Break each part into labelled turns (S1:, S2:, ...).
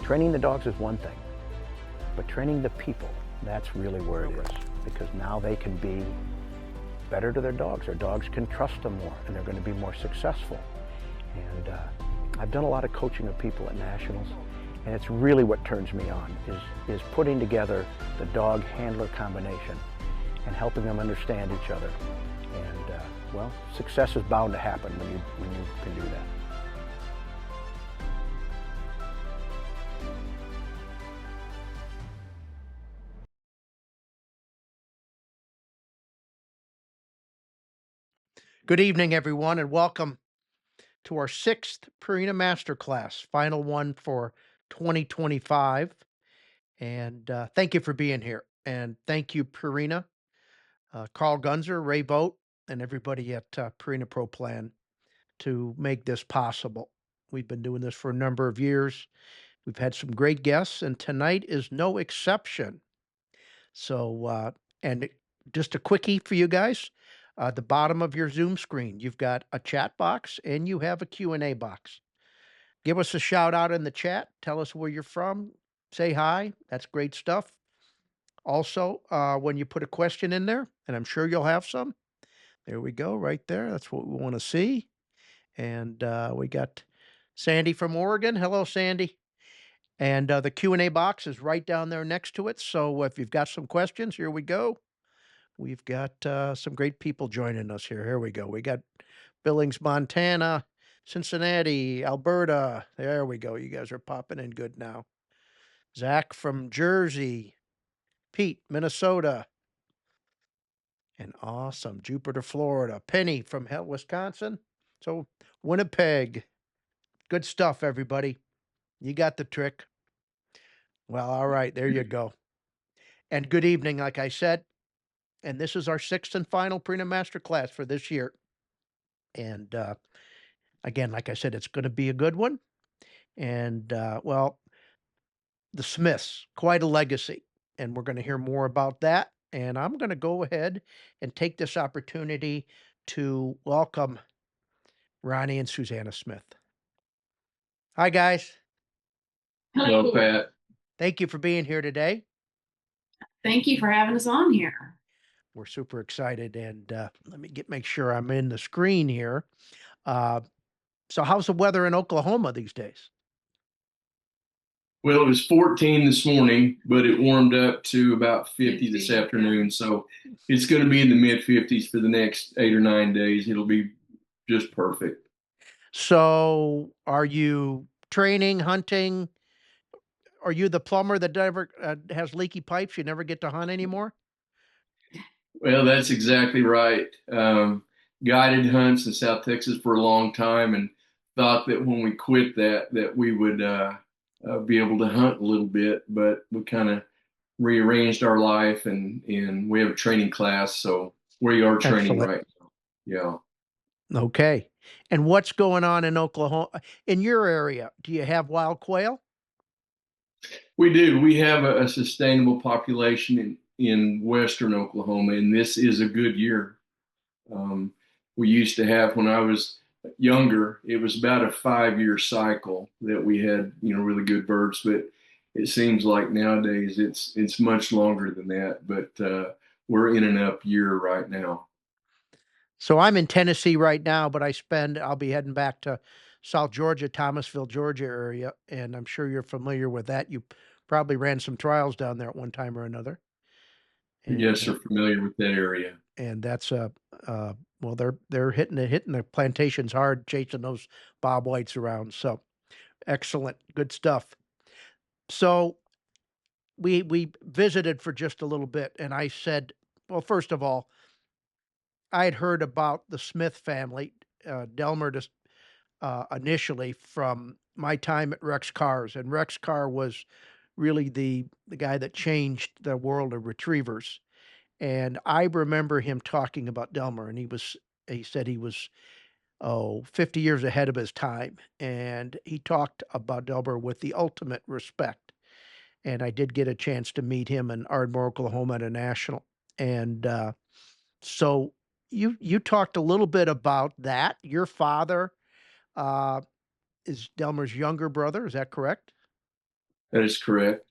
S1: Training the dogs is one thing, but training the people, that's really where it is, because now they can be better to their dogs. Their dogs can trust them more, and they're going to be more successful. And I've done a lot of coaching of people at nationals, and it's really what turns me on, is putting together the dog handler combination and helping them understand each other. And well, success is bound to happen when you can do that.
S2: Good evening, everyone, and welcome to our 6th Purina Masterclass, final one for 2025. And thank you for being here. And thank you, Purina, Carl Gunzer, Ray Boat, and everybody at Purina Pro Plan to make this possible. We've been doing this for a number of years. We've had some great guests, and tonight is no exception. So, and just a quickie for you guys. The bottom of your Zoom screen, you've got a chat box and you have a Q&A box. Give us a shout out in the chat. Tell us where you're from. Say hi. That's great stuff. Also, when you put a question in there, and I'm sure you'll have some, there we go, right there. That's what we want to see. And we got Sandy from Oregon. Hello, Sandy. And the Q&A box is right down there next to it. So if you've got some questions, here we go. We've got some great people joining us here. Here we go. We got Billings, Montana, Cincinnati, Alberta. There we go. You guys are popping in good now. Zach from Jersey, Pete, Minnesota, and awesome. Jupiter, Florida. Penny from Wisconsin. So Winnipeg. Good stuff, everybody. You got the trick. Well, all right. There you go. And good evening, like I said. And this is our 6th and final Purina Masterclass for this year. And again, like I said, it's going to be a good one. And well, the Smiths, quite a legacy. And we're going to hear more about that. And I'm going to go ahead and take this opportunity to welcome Ronnie and Susanna Smith. Hi, guys.
S3: Hello, Pat.
S2: Thank you for being here today.
S3: Thank you for having us on here.
S2: We're super excited. And let me make sure I'm in the screen here. So how's the weather in Oklahoma these days?
S3: Well, it was 14 this morning, but it warmed up to about 50 this afternoon. So it's going to be in the mid 50s for the next 8 or 9 days. It'll be just perfect.
S2: So are you training, hunting? Are you the plumber that never has leaky pipes? You never get to hunt anymore?
S3: Well, that's exactly right. Guided hunts in South Texas for a long time, and thought that when we quit that we would be able to hunt a little bit, but we kind of rearranged our life, and we have a training class, so we are training
S2: Excellent.
S3: right now. Yeah.
S2: Okay. And what's going on in Oklahoma? In your area, do you have wild quail?
S3: We do. We have a sustainable population in western Oklahoma, and this is a good year. We used to have, when I was younger, it was about a 5-year cycle that we had, really good birds. But it seems like nowadays it's much longer than that. But we're in an up year right now.
S2: So I'm in Tennessee right now, but I'll be heading back to South Georgia, Thomasville, Georgia area, and I'm sure you're familiar with that. You probably ran some trials down there at one time or another.
S3: Yes,
S2: And
S3: are familiar with that area.
S2: and that's well, they're hitting the plantations hard, chasing those bob whites around. So excellent, good stuff. So we visited for just a little bit, and I said, well, first of all, I had heard about the Smith family, Delmer, just initially from my time at Rex Cars, and Rex Carr was really the guy that changed the world of retrievers. And I remember him talking about Delmer, and he said he was 50 years ahead of his time. And he talked about Delmer with the ultimate respect. And I did get a chance to meet him in Ardmore, Oklahoma at a national. And so you talked a little bit about that. Your father uh, is Delmer's younger brother. Is that correct?
S3: That is correct.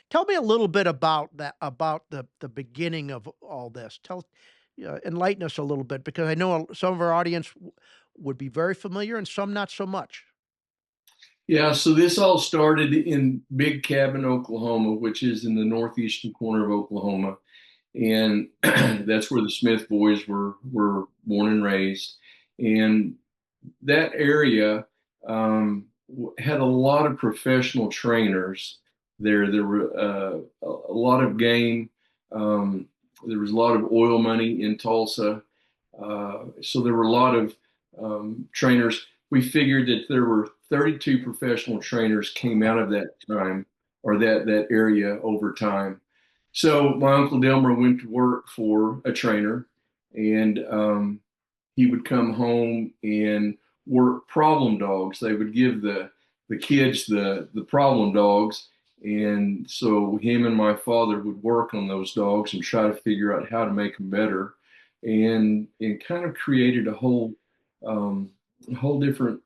S2: Tell me a little bit about that, about the beginning of all this. Enlighten us a little bit because I know some of our audience would be very familiar and some not so much.
S3: Yeah, so this all started in Big Cabin, Oklahoma, which is in the northeastern corner of Oklahoma, and that's where the Smith boys were born and raised. And that area had a lot of professional trainers there. There were a lot of game. Um, there was a lot of oil money in Tulsa, so there were a lot of trainers. We figured that there were 32 professional trainers came out of that time or that area over time. So my uncle Delmer went to work for a trainer, and he would come home and work problem dogs. They would give the kids the problem dogs, and so him and my father would work on those dogs and try to figure out how to make them better, and kind of created a whole different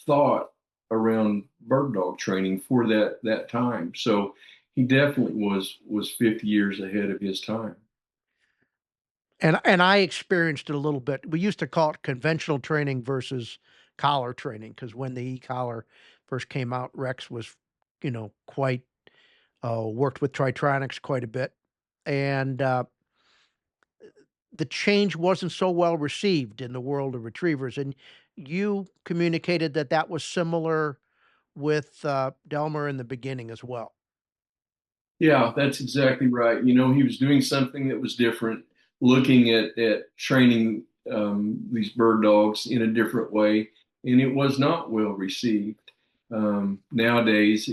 S3: thought around bird dog training for that time. So he definitely was 50 years ahead of his time.
S2: And I experienced it a little bit. We used to call it conventional training versus collar training because when the e-collar first came out, Rex was, quite worked with Tritronics quite a bit, and the change wasn't so well received in the world of retrievers. And you communicated that that was similar with Delmer in the beginning as well.
S3: Yeah, that's exactly right. You know, he was doing something that was different, looking at training these bird dogs in a different way, and it was not well received. Nowadays,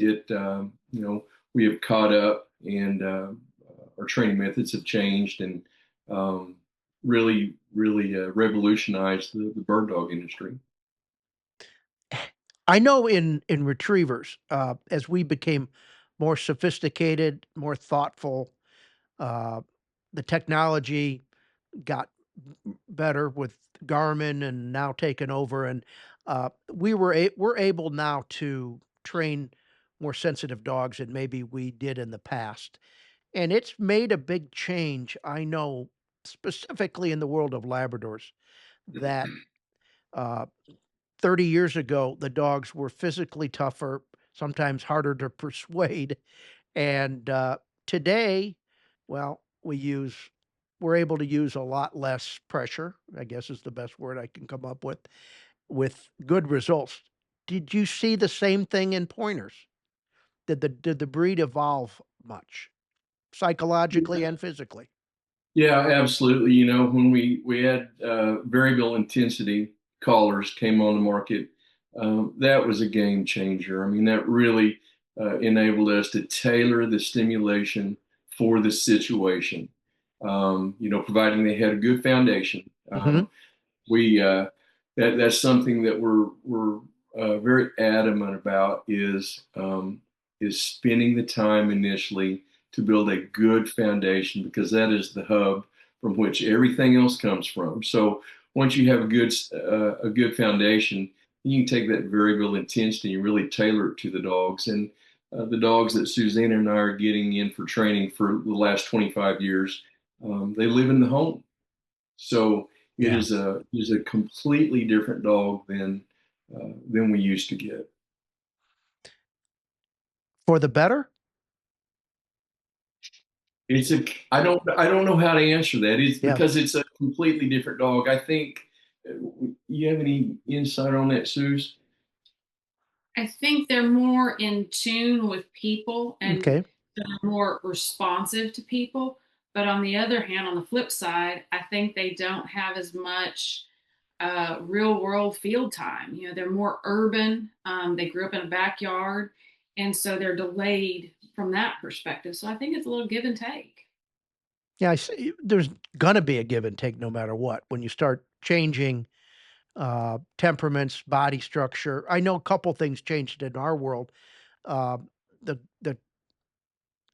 S3: we have caught up, and our training methods have changed, and really revolutionized the bird dog industry.
S2: I know in retrievers, as we became more sophisticated, more thoughtful, uh, the technology got better with Garmin and now taken over, and we're able now to train more sensitive dogs than maybe we did in the past, and it's made a big change. I know specifically in the world of Labradors that uh, 30 years ago the dogs were physically tougher, sometimes harder to persuade, and today, well, we're able to use a lot less pressure, I guess is the best word I can come up with good results. Did you see the same thing in pointers? Did the breed evolve much, psychologically and physically?
S3: Yeah, absolutely. You know, when we had variable intensity collars came on the market, that was a game changer. I mean, that really enabled us to tailor the stimulation for the situation. Providing they had a good foundation.
S2: Mhm.
S3: We That's something that we're very adamant about is spending the time initially to build a good foundation because that is the hub from which everything else comes from. So once you have a good foundation, you can take that variable intensity and really tailor it to the dogs. And the dogs that Susanna and I are getting in for training for the last 25 years, they live in the home. So
S2: Yeah.
S3: it is a completely different dog than we used to get.
S2: For the better?
S3: It's a I don't know how to answer that. It's
S2: Yeah.
S3: because it's a completely different dog. I think you have any insight on that, Suze?
S4: I think they're more in tune with people and
S2: Okay.
S4: they're more responsive to people. But on the other hand, on the flip side, I think they don't have as much real world field time. You know, they're more urban. They grew up in a backyard. And so they're delayed from that perspective. So I think it's a little give and take.
S2: Yeah, I see there's gonna be a give and take no matter what when you start changing temperaments, body structure. I know a couple things changed in our world. The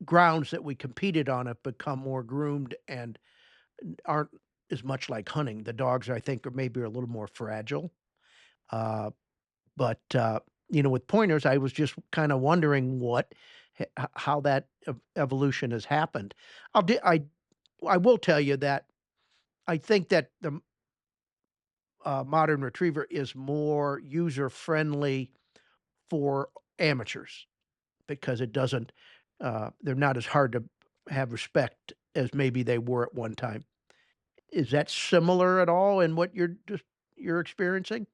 S2: grounds that we competed on have become more groomed and aren't as much like hunting. The dogs, I think, are maybe a little more fragile. Uh, but with pointers, I was just kind of wondering how that evolution has happened. I will tell you that I think that the modern retriever is more user friendly for amateurs because it doesn't, they're not as hard to have respect as maybe they were at one time. Is that similar at all in what you're experiencing?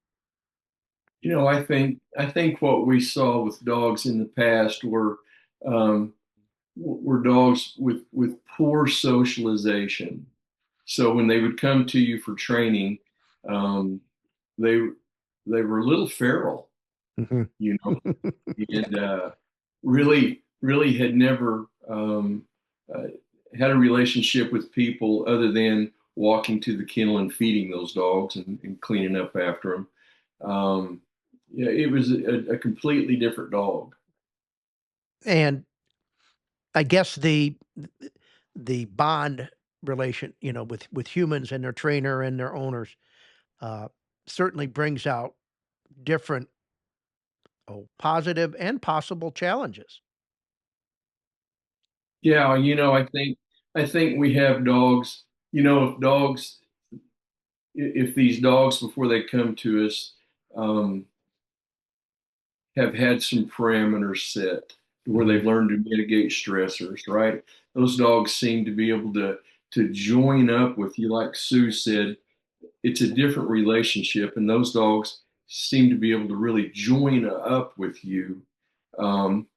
S3: I think what we saw with dogs in the past um, were dogs with poor socialization. So when they would come to you for training, um, they they were a little feral,
S2: Mhm.
S3: you know, and really had never uh, had a relationship with people other than walking to the kennel and feeding those dogs and cleaning up after them. Um, yeah, it was a completely different dog.
S2: And I guess the bond relation, with humans and their trainer and their owners, uh, certainly brings out different, positive and possible challenges.
S3: Yeah, I think we have dogs. If if these dogs before they come to us um, have had some parameters set where
S2: Mhm.
S3: they've learned to mitigate stressors, right? Those dogs seem to be able to join up with you, like Sue said. It's a different relationship, and those dogs seem to be able to really join up with you.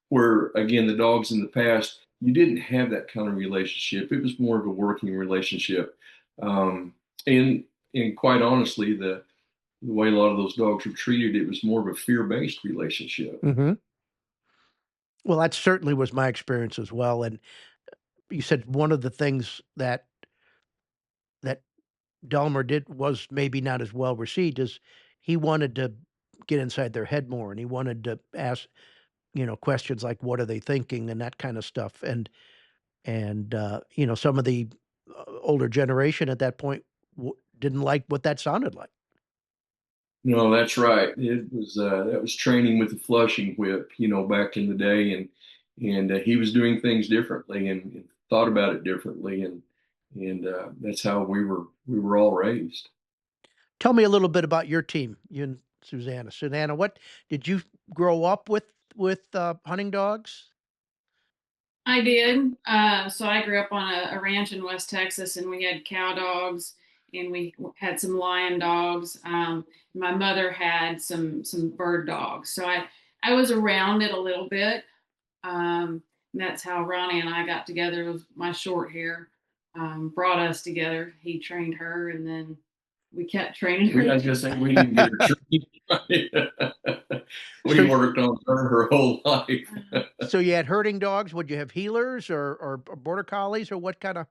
S3: Where again, the dogs in the past, you didn't have that kind of relationship. It was more of a working relationship, um, and and quite honestly, the way a lot of those dogs were treated, it was more of a fear-based relationship.
S2: Mhm. Well, that certainly was my experience as well, and you said one of the things that Delmer did was maybe not as well received is he wanted to get inside their head more, and he wanted to ask, questions like, "What are they thinking?" and that kinda stuff, and some of the, older generation at that point didn't like what that sounded like.
S3: No, that's right. It was that was training with the flushing whip, back in the day, and he was doing things differently and thought about it differently, and that's how we were all raised.
S2: Tell me a little bit about your team, you and Susanna. Susanna, what did you grow up with hunting dogs?
S4: I did. So I grew up on a ranch in West Texas, and we had cow dogs, and we had some lion dogs. My mother had some bird dogs, so I was around it a little bit. And that's how Ronnie and I got together. It was my short hair brought us together. He trained her, and then we kept training her.
S3: I just think we didn't get her trained.
S2: So
S3: We worked on her whole life.
S2: so you had herding dogs. Would you have healers or border collies, or what kind of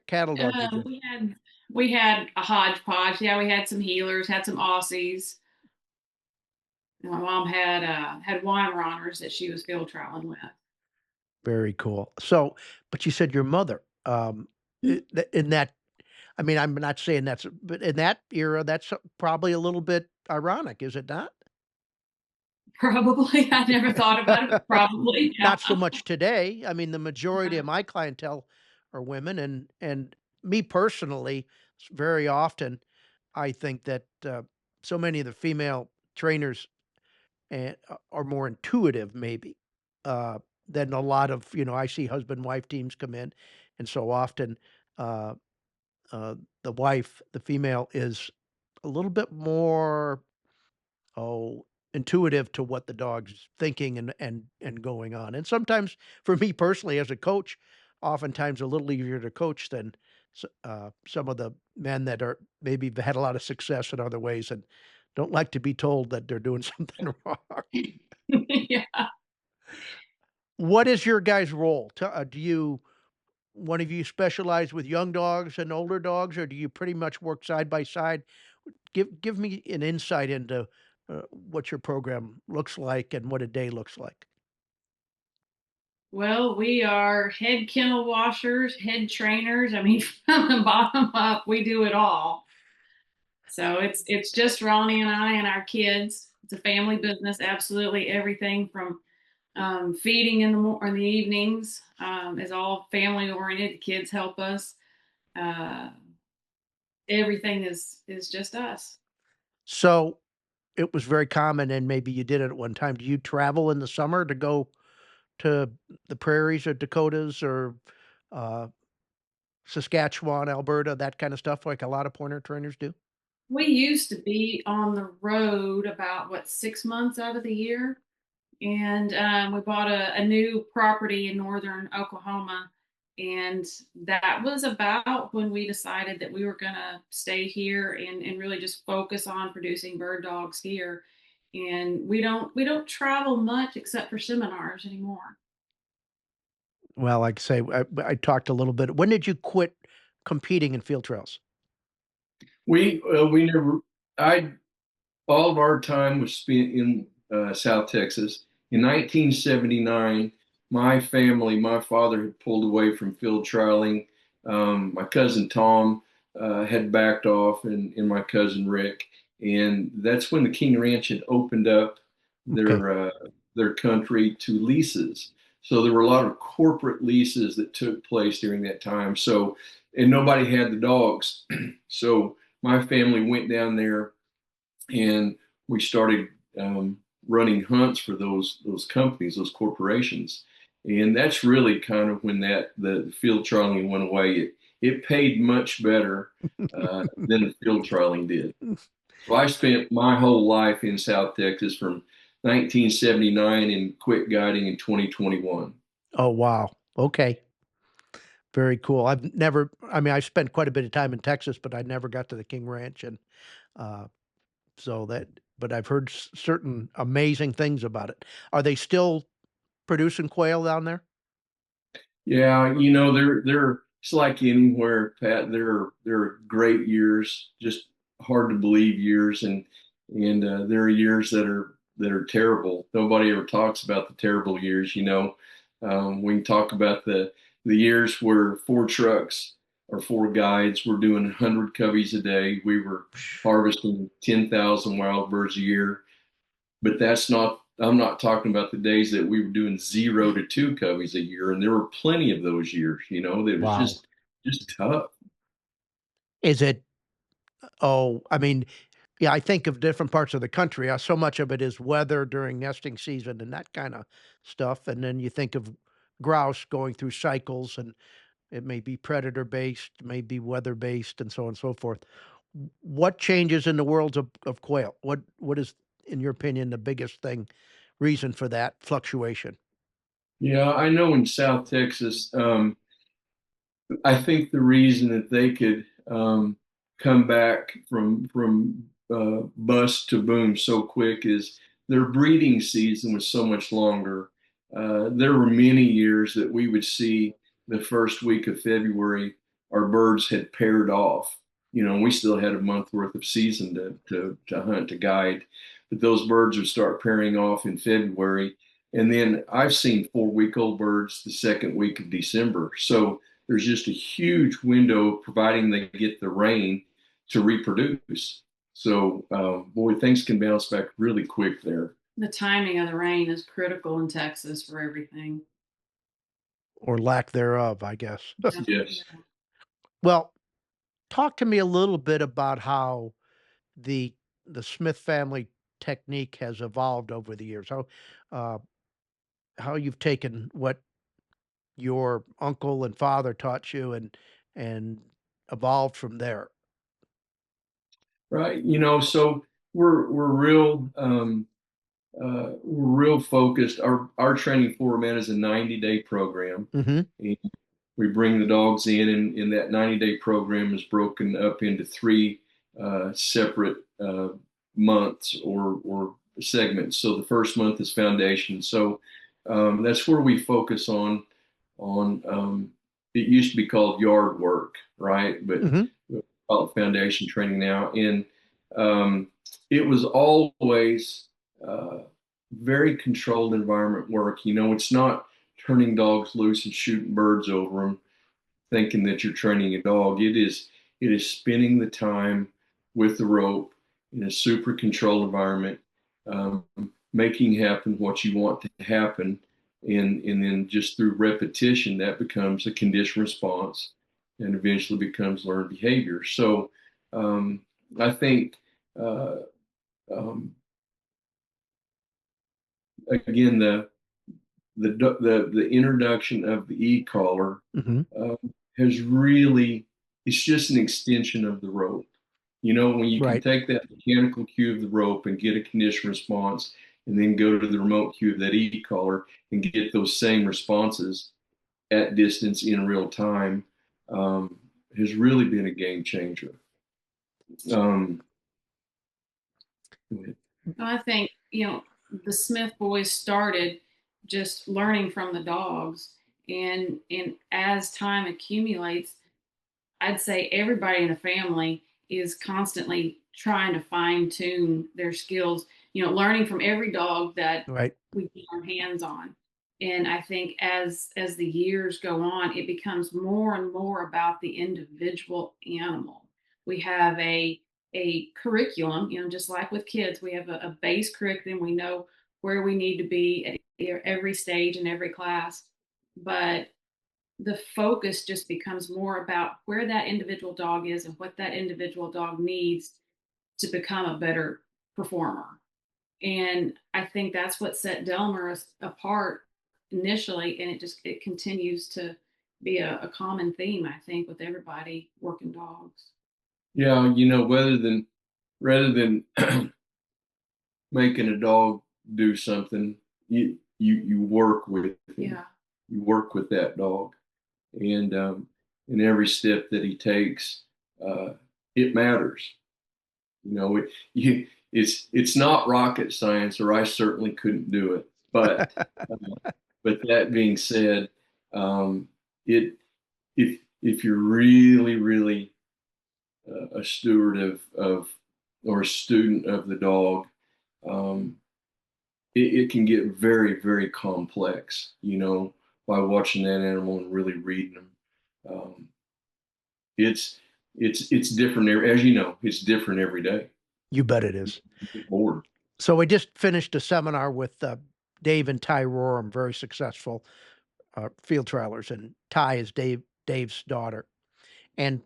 S2: cattle dogs did you
S4: Um,
S2: have?
S4: we had we had a hodgepodge. Yeah, we had some healers, had some Aussies. And my mom had Weimaraners that she was field trialing with.
S2: Very cool. So, but you said your mother, in that, I mean, I'm not saying but in that era, that's probably a little bit ironic, is it not?
S4: Probably, I never thought about it. Probably, yeah.
S2: Not so much today. I mean, the majority of my clientele are women, and me personally, very often, I think that so many of the female trainers are more intuitive, maybe, uh, than a lot of I see husband wife teams come in, and so often uh, the wife, the female, is a little bit more intuitive to what the dog's thinking and going on. And sometimes for me personally as a coach, oftentimes a little easier to coach than some of the men that are maybe have had a lot of success in other ways and don't like to be told that they're doing something wrong.
S4: Yeah.
S2: What is your guys' role? Do you one of you specialize with young dogs and older dogs, or do you pretty much work side by side? Give me an insight into what your program looks like and what a day looks like.
S4: Well, we are head kennel washers, head trainers. I mean, from the bottom up, we do it all. So it's just Ronnie and I and our kids. It's a family business. Absolutely everything from feeding in the evenings is all family oriented. The kids help us. Uh, Everything is just us.
S2: So it was very common, and maybe you did it at one time. Do you travel in the summer to go to the prairies or Dakotas or uh, Saskatchewan, Alberta, that kind of stuff, like a lot of pointer trainers do?
S4: We used to be on the road about what 6 months out of the year, and we bought a new property in northern Oklahoma, and that was about when we decided that we were going to stay here and really just focus on producing bird dogs here. And we don't travel much except for seminars anymore.
S2: Well, like I say, I talked a little bit. When did you quit competing in field trials?
S3: We never. I All of our time was spent in South Texas. In 1979, my family, my father had pulled away from field trialing. My cousin Tom had backed off, and my cousin Rick, and that's when the King Ranch had opened up
S2: Okay.
S3: their country to leases. So there were a lot of corporate leases that took place during that time. So, and nobody had the dogs. So my family went down there and we started running hunts for those companies, those corporations, and that's really kind of when the field trialing went away. It paid much better than the field trialing did. So I spent my whole life in South Texas from 1979 and quit guiding in 2021.
S2: Oh, wow. Okay. Very cool. I mean, I spent quite a bit of time in Texas, but I never got to the King Ranch. And uh, so that, but I've heard certain amazing things about it. Are they still producing quail down there?
S3: Yeah, they're it's like anywhere, Pat. There are great years, just hard to believe years, and there are years that are terrible. Nobody ever talks about the terrible years. We can talk about the years where four trucks or four guides were doing 100 coveys a day. We were harvesting 10,000 wild birds a year, but I'm not talking about the days that we were doing 0 to 2 coveys a year, and there were plenty of those years. That was
S2: Wow.
S3: just tough.
S2: Is it? Oh, I mean, yeah, I think of different parts of the country. So much of it is weather during nesting season and that kind of stuff. And then you think of grouse going through cycles, and it may be predator based, may be weather based, and so on and so forth. What changes in the worlds of quail? What is, in your opinion, the biggest reason for that fluctuation?
S3: Yeah, I know in South Texas, I think the reason that they could come back from bust to boom so quick is their breeding season was so much longer. There were many years that we would see the first week of February, our birds had paired off. We still had a month worth of season to hunt, to guide, but those birds would start pairing off in February. And then I've seen 4-week-old birds the second week of December. So there's just a huge window, providing they get the rain, to reproduce. So, boy, things can bounce back really quick there.
S4: The timing of the rain is critical in Texas for everything.
S2: Or lack thereof, I guess.
S3: Yes.
S2: Well, talk to me a little bit about how the the Smith family technique has evolved over the years. Uh, how you've taken what your uncle and father taught you and evolved from there.
S3: Right. So we're real focused. Our training format is a 90-day program.
S2: Mhm.
S3: And we bring the dogs in, and that 90-day program is broken up into three separate months or segments. So the first month is foundation. So that's where we focus on. It used to be called yard work, right? But
S2: Mhm.
S3: we call it foundation training now, and um, it was always uh, very controlled environment work. It's not turning dogs loose and shooting birds over them, thinking that you're training a dog. It is spending the time with the rope in a super controlled environment, um, making happen what you want to happen. And then just through repetition, that becomes a conditioned response and eventually becomes learned behavior. So um, I think, uh, um, again, the introduction of the e-collar
S2: Hmm.
S3: uh, has really, it's just an extension of the rope. You know, when you can
S2: Right.
S3: take that mechanical cue of the rope and get a conditioned response, and then go to the remote cue of that e-collar and get those same responses at distance in real time, um, has really been a game changer. Um,
S4: I think, the Smith boys started just learning from the dogs, and as time accumulates, I'd say everybody in the family is constantly trying to fine tune their skills, learning from every dog that
S2: Right.
S4: we get our hands on. And I think as the years go on, it becomes more and more about the individual animal. We have a curriculum, just like with kids, we have a base curriculum. We know where we need to be at every stage in every class. But the focus just becomes more about where that individual dog is and what that individual dog needs to become a better performer. And I think that's what set Delmer apart initially, and it continues to be a common theme, I think, with everybody working dogs.
S3: yeah, rather than making a dog do something, you work with him.
S4: Yeah.
S3: You work with that dog, and in every step that he takes, uh, it matters. It's not rocket science, or I certainly couldn't do it. But that being said, um, it if you're really a steward of or a student of the dog, um, it can get very complex, by watching that animal and really reading them. Um, it's it's different as you know, it's different every day.
S2: You bet it is.
S3: Bored.
S2: So we just finished a seminar with Dave and Ty Roram, very successful field trialers, and Ty is Dave's daughter. And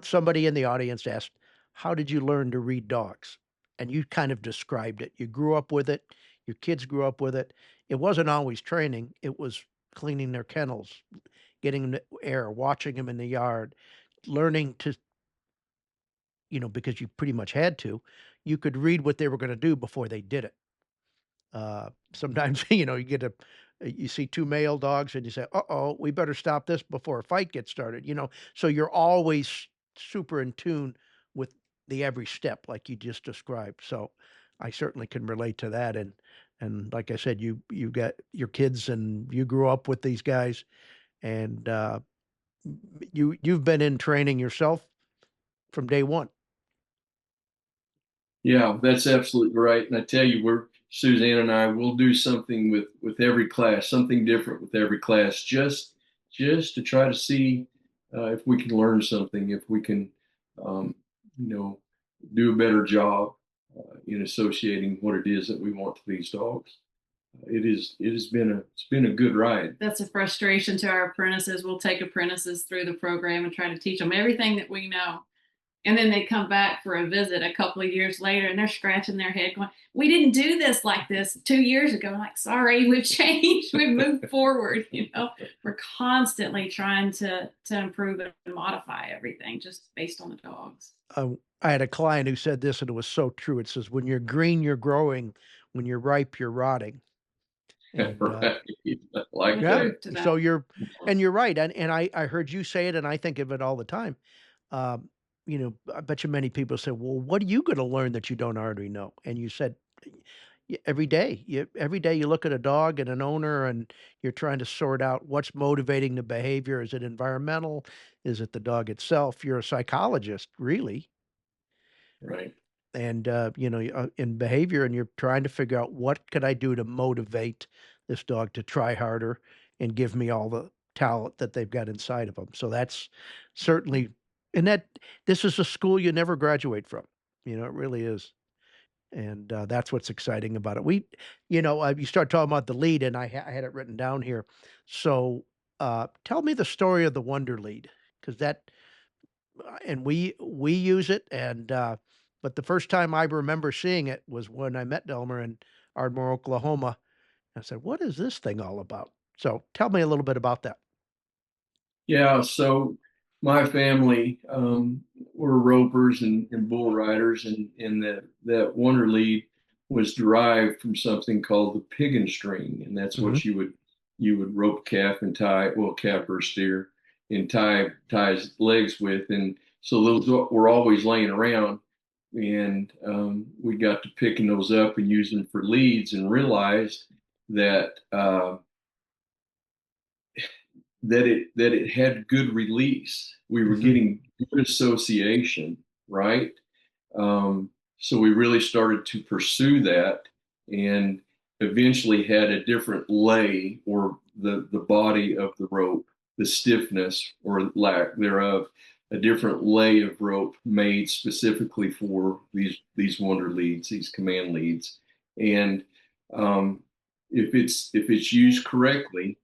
S2: somebody in the audience asked, "How did you learn to read dogs?" And you kind of described it. You grew up with it. Your kids grew up with it. It wasn't always training. It was cleaning their kennels, getting them to air, watching them in the yard, learning to, because you pretty much had to. You could read what they were going to do before they did it. Sometimes, you see 2 male dogs and you say, "Uh-oh, we better stop this before a fight gets started," so you're always super in tune with the every step like you just described. So I certainly can relate to that. And like I said, you got your kids and you grew up with these guys, and you've been in training yourself from day one.
S3: Yeah, that's absolutely right. And I tell you, we're Suzanne and I will do something with every class, something different with every class, just to try to see if we can learn something, if we can, um, you know, do a better job in associating what it is that we want to these dogs. It's been a good ride.
S4: That's a frustration to our apprentices. We'll take apprentices through the program and try to teach them everything that we know. And then they come back for a visit a couple of years later and they're scratching their head going, "We didn't do this like this 2 years ago." I'm like, "Sorry, we've changed. We've moved forward." We're constantly trying to improve and modify everything just based on the dogs.
S2: I had a client who said this, and it was so true. It says, "When you're green, you're growing. When you're ripe, you're rotting." And
S3: Right. I like
S2: yeah,
S3: that.
S4: True to that.
S2: so you're right. And I heard you say it, and I think of it all the time. Um, I bet you many people say, "Well, what are you going to learn that you don't already know?" And you said, Every day, every day you look at a dog and an owner, and you're trying to sort out what's motivating the behavior. Is it environmental? Is it the dog itself? You're a psychologist, really."
S3: Right.
S2: And in behavior, and you're trying to figure out what could I do to motivate this dog to try harder and give me all the talent that they've got inside of them. So that's certainly, and that this is a school you never graduate from. It really is. And that's what's exciting about it. You start talking about the lead, and I had it written down here. So tell me the story of the Wonder Lead, because and we use it, and but the first time I remember seeing it was when I met Delmer in Ardmore, Oklahoma. I said, "What is this thing all about?" So tell me a little bit about that.
S3: Yeah, so my family were ropers and bull riders, and that Wonder Lead was derived from something called the piggin string, and that's
S2: Hmm.
S3: what you would rope calf and tie, well, calf or steer, and tie his legs with, and so those were always laying around, and we got to picking those up and using them for leads, and realized that. That it had good release. We were
S2: Hmm.
S3: getting good association, right? So we really started to pursue that, and eventually had a different lay, or the body of the rope, the stiffness or lack thereof, a different lay of rope made specifically for these wonder leads, these command leads, and um, if it's used correctly,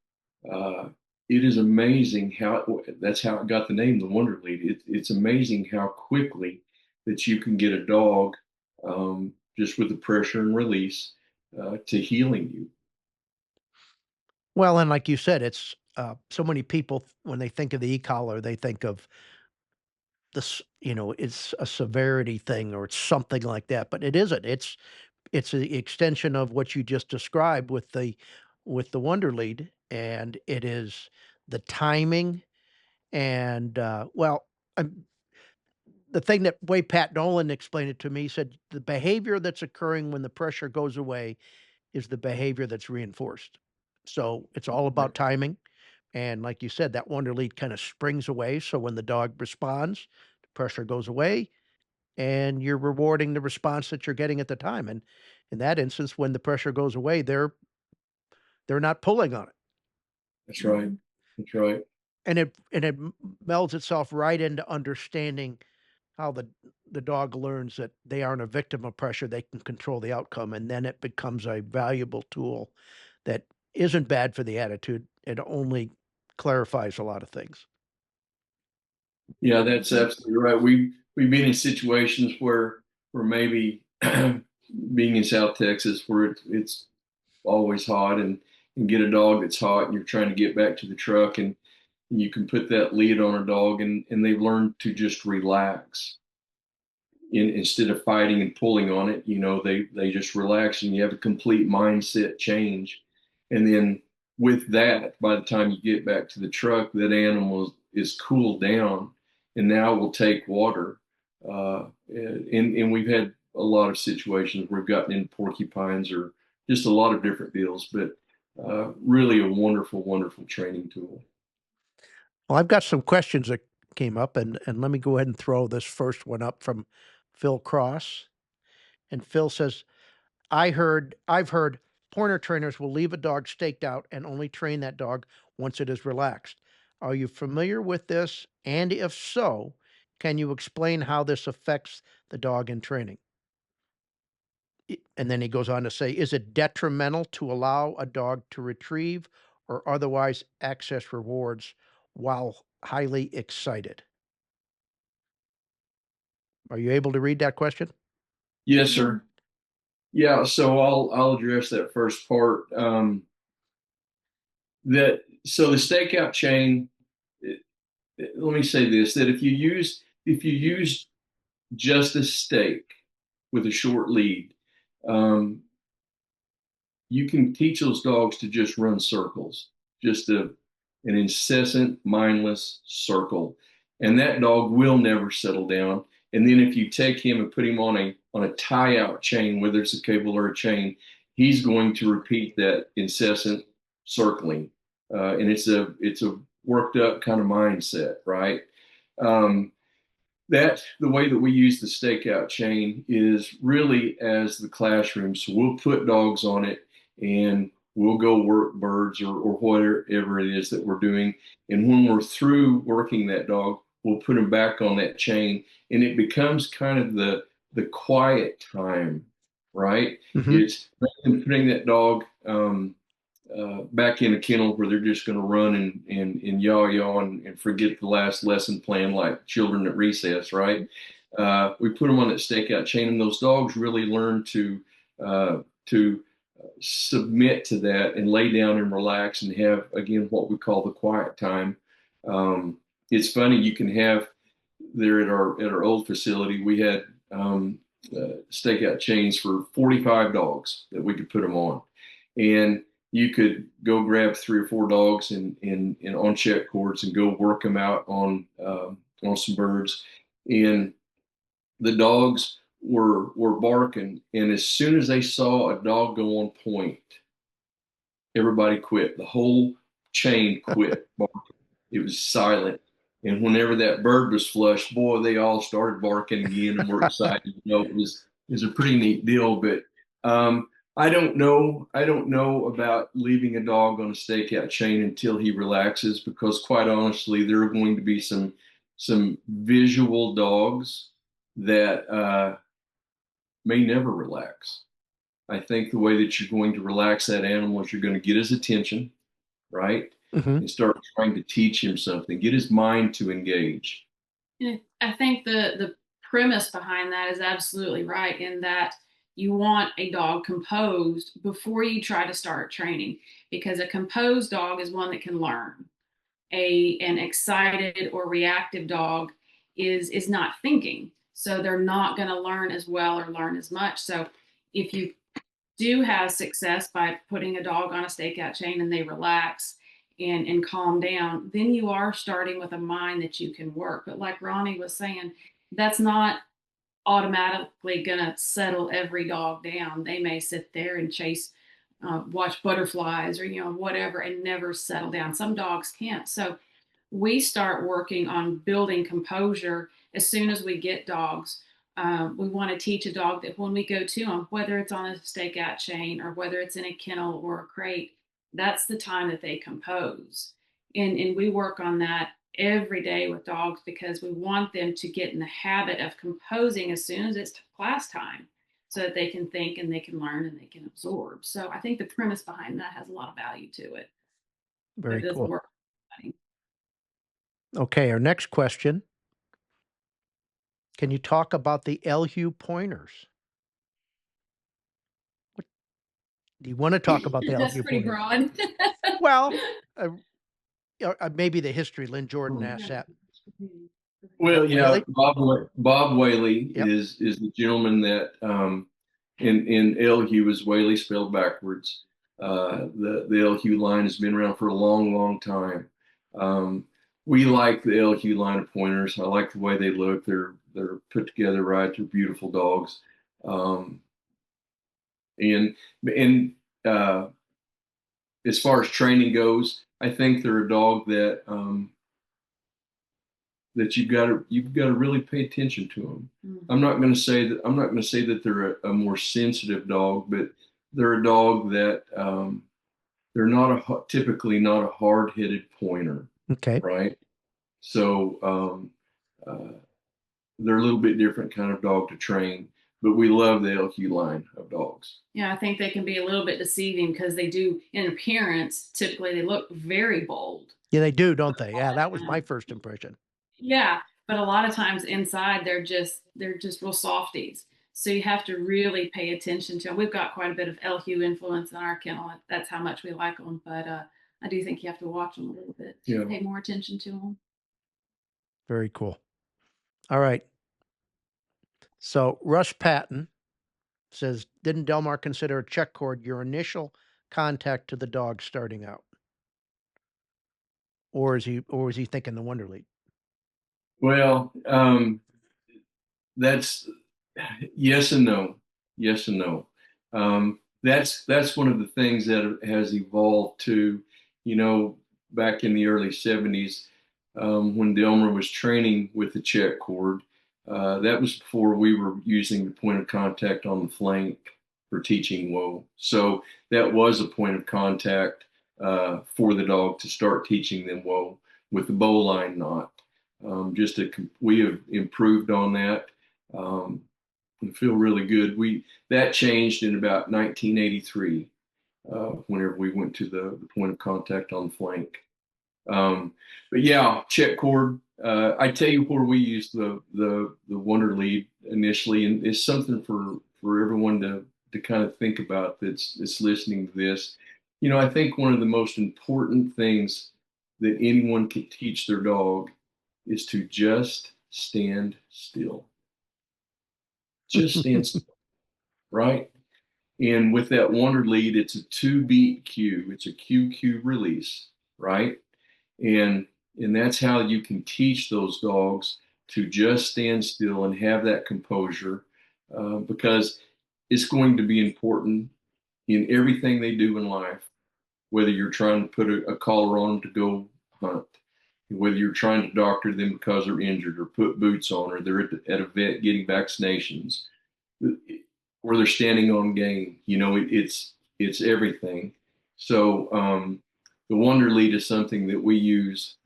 S3: uh, it is amazing that's how it got the name, the Wonder Lead. It's amazing how quickly that you can get a dog, just with the pressure and release, to healing you.
S2: Well, and like you said, it's so many people when they think of the e-collar, they think of this. It's a severity thing or it's something like that, but it isn't. It's an extension of what you just described with the Wonder Lead, and it is the timing and um, the thing that way Pat Nolan explained it to me, he said the behavior that's occurring when the pressure goes away is the behavior that's reinforced. So it's all about timing. And like you said, that Wonder Lead kind of springs away. So when the dog responds, the pressure goes away and you're rewarding the response that you're getting at the time. And in that instance, when the pressure goes away, they're not pulling on it.
S3: That's right. That's right.
S2: And it melds itself right into understanding how the dog learns that they aren't a victim of pressure, they can control the outcome, and then it becomes a valuable tool that isn't bad for the attitude. It only clarifies a lot of things.
S3: Yeah, that's absolutely right. We've been in situations where maybe being in South Texas, where it's always hot, and get a dog that's hot, and you're trying to get back to the truck, and you can put that lead on a dog, and they've learned to just relax, instead of fighting and pulling on it. They just relax, and you have a complete mindset change. And then with that, by the time you get back to the truck, that animal is cooled down, and now will take water. And we've had a lot of situations where we've gotten in porcupines, or just a lot of different deals, but really a wonderful, wonderful training tool.
S2: Well, I've got some questions that came up, and let me go ahead and throw this first one up from Phil Cross. And Phil says, I've heard pointer trainers will leave a dog staked out and only train that dog once it is relaxed. Are you familiar with this? And if so, can you explain how this affects the dog in training? And then he goes on to say, is it detrimental to allow a dog to retrieve or otherwise access rewards while highly excited? Are you able to read that question?
S3: Yes, sir. Yeah, so I'll address that first part. The stakeout chain. Let me say this: that if you use just a stake with a short lead, um, you can teach those dogs to just run circles, just an incessant, mindless circle, and that dog will never settle down. And then if you take him and put him on a tie out chain, whether it's a cable or a chain, he's going to repeat that incessant circling, and it's a worked up kind of mindset, right? Um, that the way that we use the stakeout chain is really as the classroom. So we'll put dogs on it, and we'll go work birds, or whatever it is that we're doing. And when we're through working that dog, we'll put him back on that chain, and it becomes kind of the quiet time right?
S2: Hmm.
S3: It's rather than putting that dog back in a kennel where they're just going to run and yaw and forget the last lesson plan like children at recess, right? We put them on that stakeout chain, and those dogs really learn to submit to that and lay down and relax and have, again, what we call the quiet time. It's funny, you can have there at our old facility, we had stakeout chains for 45 dogs that we could put them on. And you could go grab 3 or 4 dogs and on check cords and go work them out on some birds. And the dogs were barking. And as soon as they saw a dog go on point, everybody quit. The whole chain quit barking. It was silent. And whenever that bird was flushed, boy, they all started barking again and were excited. It was a pretty neat deal. But I don't know. I don't know about leaving a dog on a stakeout chain until he relaxes, because quite honestly, there are going to be some visual dogs that may never relax. I think the way that you're going to relax that animal is you're going to get his attention, right?
S2: Hmm.
S3: And start trying to teach him something, get his mind to engage.
S4: Yeah, I think the premise behind that is absolutely right, in that you want a dog composed before you try to start training, because a composed dog is one that can learn. An excited or reactive dog is not thinking, so they're not going to learn as well or learn as much. So if you do have success by putting a dog on a stakeout chain and they relax and calm down, then you are starting with a mind that you can work. But like Ronnie was saying, that's not automatically going to settle every dog down. They may sit there and chase, watch butterflies or, whatever, and never settle down. Some dogs can't. So we start working on building composure as soon as we get dogs. We want to teach a dog that when we go to them, whether it's on a stakeout chain or whether it's in a kennel or a crate, that's the time that they compose. And we work on that every day with dogs, because we want them to get in the habit of composing as soon as it's class time, so that they can think and they can learn and they can absorb. So I think the premise behind that has a lot of value to it, but it
S2: Very
S4: doesn't
S2: cool.
S4: work.
S2: Okay, our next question. Can you talk about the LU pointers? What do you want to talk about the
S4: That's
S2: LU
S4: pretty
S2: pointers?
S4: broad.
S2: Well, maybe the history. Lynn Jordan asked that.
S3: Well,
S2: Whaley?
S3: Bob Whaley
S2: Yep.
S3: is the gentleman that in LHU is Whaley spelled backwards. The LHU line has been around for a long time. We like the LHU line of pointers. I like the way they look. They're put together right. They're beautiful dogs. Um, and as far as training goes, I think they're a dog that you've got to really pay attention to them.
S4: Mhm.
S3: I'm not going to say that they're a more sensitive dog, but they're a dog that they're typically not a hard-headed pointer,
S2: Okay.
S3: right? So they're a little bit different kind of dog to train, but we love the LQ line of dogs.
S4: Yeah, I think they can be a little bit deceiving, because they do, in appearance, typically they look very bold.
S2: Yeah, they do, don't they? Yeah, that was my first impression.
S4: Yeah, but a lot of times inside they're just real softies. So you have to really pay attention to them. We've got quite a bit of LQ influence in our kennel. That's how much we like them. But I do think you have to watch them a little bit,
S3: Yeah.
S4: pay more attention to them.
S2: Very cool. All right. So Russ Patton says, didn't Delmar consider a check cord your initial contact to the dog starting out? Or is he thinking the Wonder Lead?
S3: Well, that's yes and no. Yes and no. That's one of the things that has evolved to, back in the early 70s, when Delmer was training with the check cord. That was before we were using the point of contact on the flank for teaching whoa. So that was a point of contact for the dog to start teaching them whoa with the bow line knot. We have improved on that. and feel really good. We that changed in about 1983, whenever we went to the point of contact on the flank. Um, but yeah, check cord. I tell you where we use the Wonder Lead initially, and it's something for everyone to kind of think about that's listening to this. You know, I think one of the most important things that anyone can teach their dog is to just stand still. Just stand still, right? And with that Wonder Lead, it's a 2 beat cue. It's a QQ release, right? And and that's how you can teach those dogs to just stand still and have that composure, because it's going to be important in everything they do in life. Whether you're trying to put a collar on them to go hunt, whether you're trying to doctor them because they're injured, or put boots on, or they're at a vet getting vaccinations, or they're standing on game. You know, it's everything. So the Wonder Lead is something that we use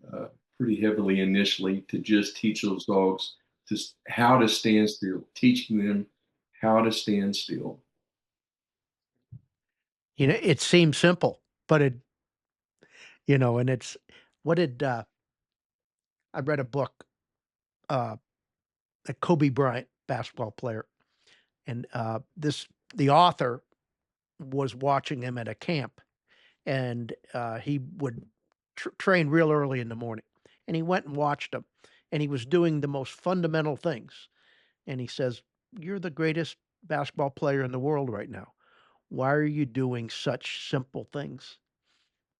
S3: pretty heavily initially to just teach those dogs just how to stand still, teaching them how to stand still.
S2: You know, it seems simple, but and it's what did I read a book, uh, a Kobe Bryant basketball player, and the author was watching him at a camp, and he would train real early in the morning, and he went and watched him, and he was doing the most fundamental things, and he says, "You're the greatest basketball player in the world right now. Why are you doing such simple things?"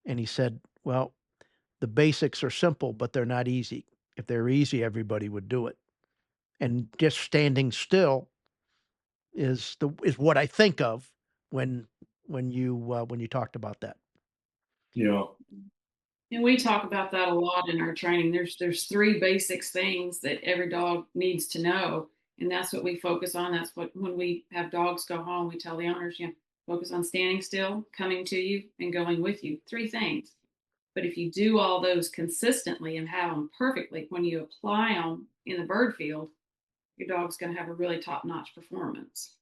S2: And he said, "Well, the basics are simple, but they're not easy. If they're easy, everybody would do it. And just standing still is what I think of when when you talked about that."
S3: Yeah,
S4: And we talk about that a lot in our training. There's three basics things that every dog needs to know, and that's what we focus on. That's what when we have dogs go home, we tell the owners, focus on standing still, coming to you, and going with you. Three things. But if you do all those consistently and have them perfectly, when you apply them in the bird field, your dog's going to have a really top notch performance.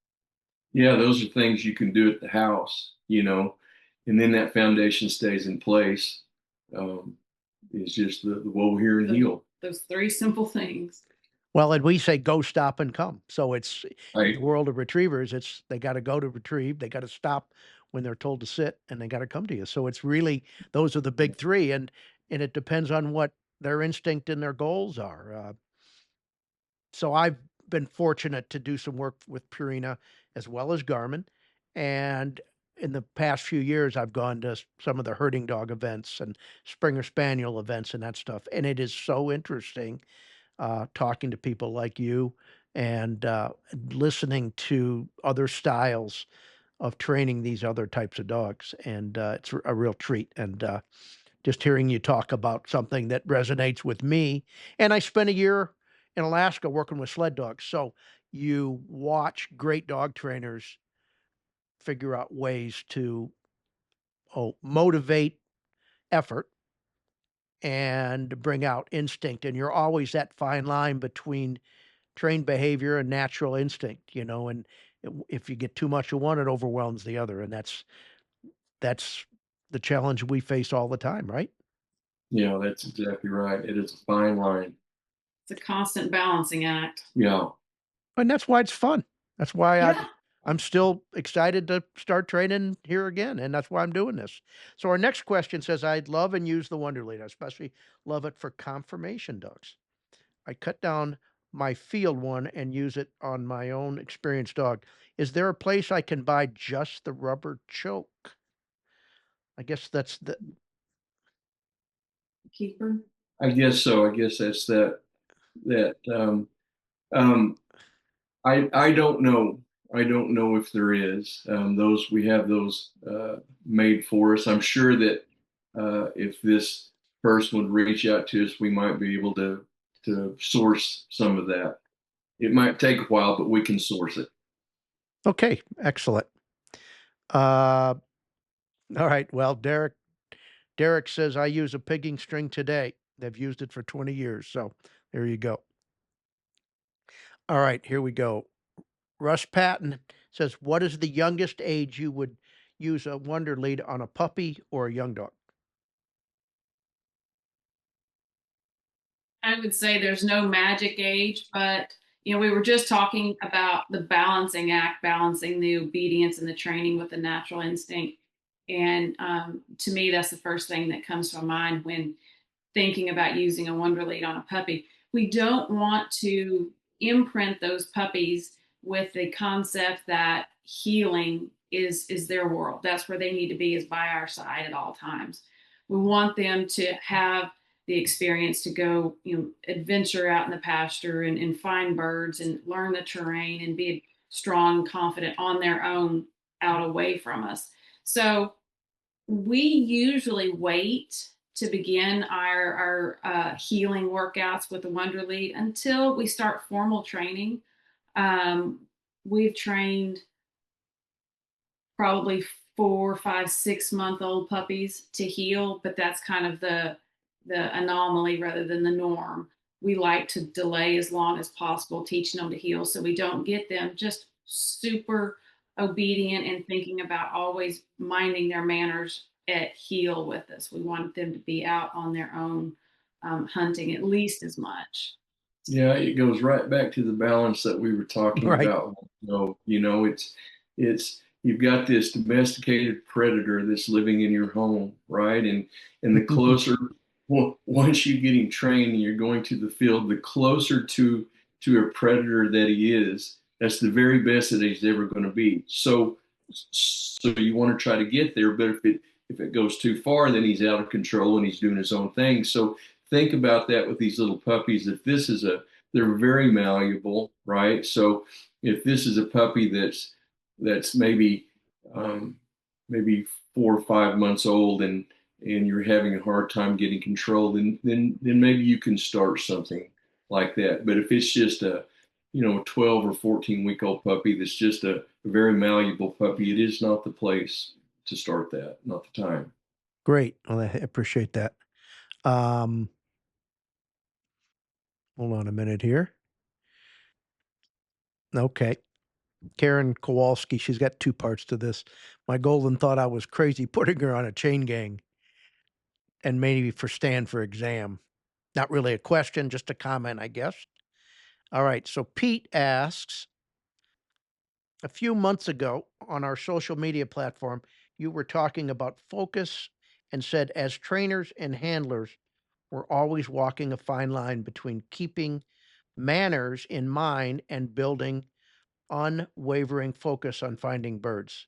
S3: yeah, those are things you can do at the house, you know, and then that foundation stays in place. Um, it's just the whoa, here, and heel.
S4: Those three simple things.
S2: Well, and we say go, stop, and come. So it's in the
S3: Right.
S2: world of retrievers, it's they got to go to retrieve, they got to stop when they're told to sit, and they got to come to you. So it's really those are the big three, and it depends on what their instinct and their goals are. So I've been fortunate to do some work with Purina as well as Garmin, and in the past few years, I've gone to some of the herding dog events and Springer Spaniel events and that stuff, and it is so interesting talking to people like you and listening to other styles of training these other types of dogs. And it's a real treat. And just hearing you talk about something that resonates with me. And I spent a year in Alaska working with sled dogs. So you watch great dog trainers figure out ways to motivate effort and bring out instinct. And you're always that fine line between trained behavior and natural instinct, and if you get too much of one, it overwhelms the other. And that's the challenge we face all the time, right?
S3: Yeah, that's exactly right. It is a fine line.
S4: It's a constant balancing act.
S3: Yeah.
S2: And that's why it's fun. That's why
S4: Yeah.
S2: I'm still excited to start training here again, and that's why I'm doing this. So our next question says, "I'd love and use the Wonder Lead. I especially love it for conformation dogs. I cut down my field one and use it on my own experienced dog. Is there a place I can buy just the rubber choke?" I guess that's the
S4: Keeper.
S3: I guess so. I guess that's that um I don't know. I don't know if there is. Those we have those made for us. I'm sure that if this person would reach out to us, we might be able to source some of that. It might take a while, but we can source it.
S2: okay. Excellent. Uh, all right. Well, Derek says I use a pigging string today. They've used it for 20 years. So there you go. All right. Here we go. Russ Patton says, what is the youngest age you would use a Wonder Lead on a puppy or a young dog?
S4: I would say there's no magic age, but we were just talking about the balancing act, balancing the obedience and the training with the natural instinct. And to me, that's the first thing that comes to mind when thinking about using a Wonder Lead on a puppy. We don't want to imprint those puppies with the concept that healing is their world. That's where they need to be, is by our side at all times. We want them to have the experience to go, adventure out in the pasture and find birds and learn the terrain and be strong, confident on their own out away from us. So we usually wait to begin our healing workouts with the Wonder Lead until we start formal training. We've trained probably 4, 5, 6 month old puppies to heel, but that's kind of the anomaly rather than the norm. We like to delay as long as possible teaching them to heel so we don't get them just super obedient and thinking about always minding their manners at heel with us. We want them to be out on their own, hunting at least as much.
S3: Yeah, it goes right back to the balance that we were talking
S2: Right.
S3: about. It's you've got this domesticated predator that's living in your home, right? And the closer, once you get him trained and you're going to the field, the closer to a predator that he is, that's the very best that he's ever going to be. So you want to try to get there, but if it goes too far, then he's out of control and he's doing his own thing. So think about that with these little puppies. If this is they're very malleable, right? So if this is a puppy that's maybe 4 or 5 months old and you're having a hard time getting control, then maybe you can start something like that. But if it's just a 12 or 14-week-old puppy that's just a very malleable puppy, it is not the place to start that, not the time.
S2: Great. Well, I appreciate that. Um, hold on a minute here. Okay. Karen Kowalski, she's got two parts to this. My golden thought I was crazy putting her on a chain gang and maybe for stand for exam. Not really a question, just a comment, I guess. All right. So Pete asks, a few months ago on our social media platform, you were talking about focus and said, as trainers and handlers, we're always walking a fine line between keeping manners in mind and building unwavering focus on finding birds.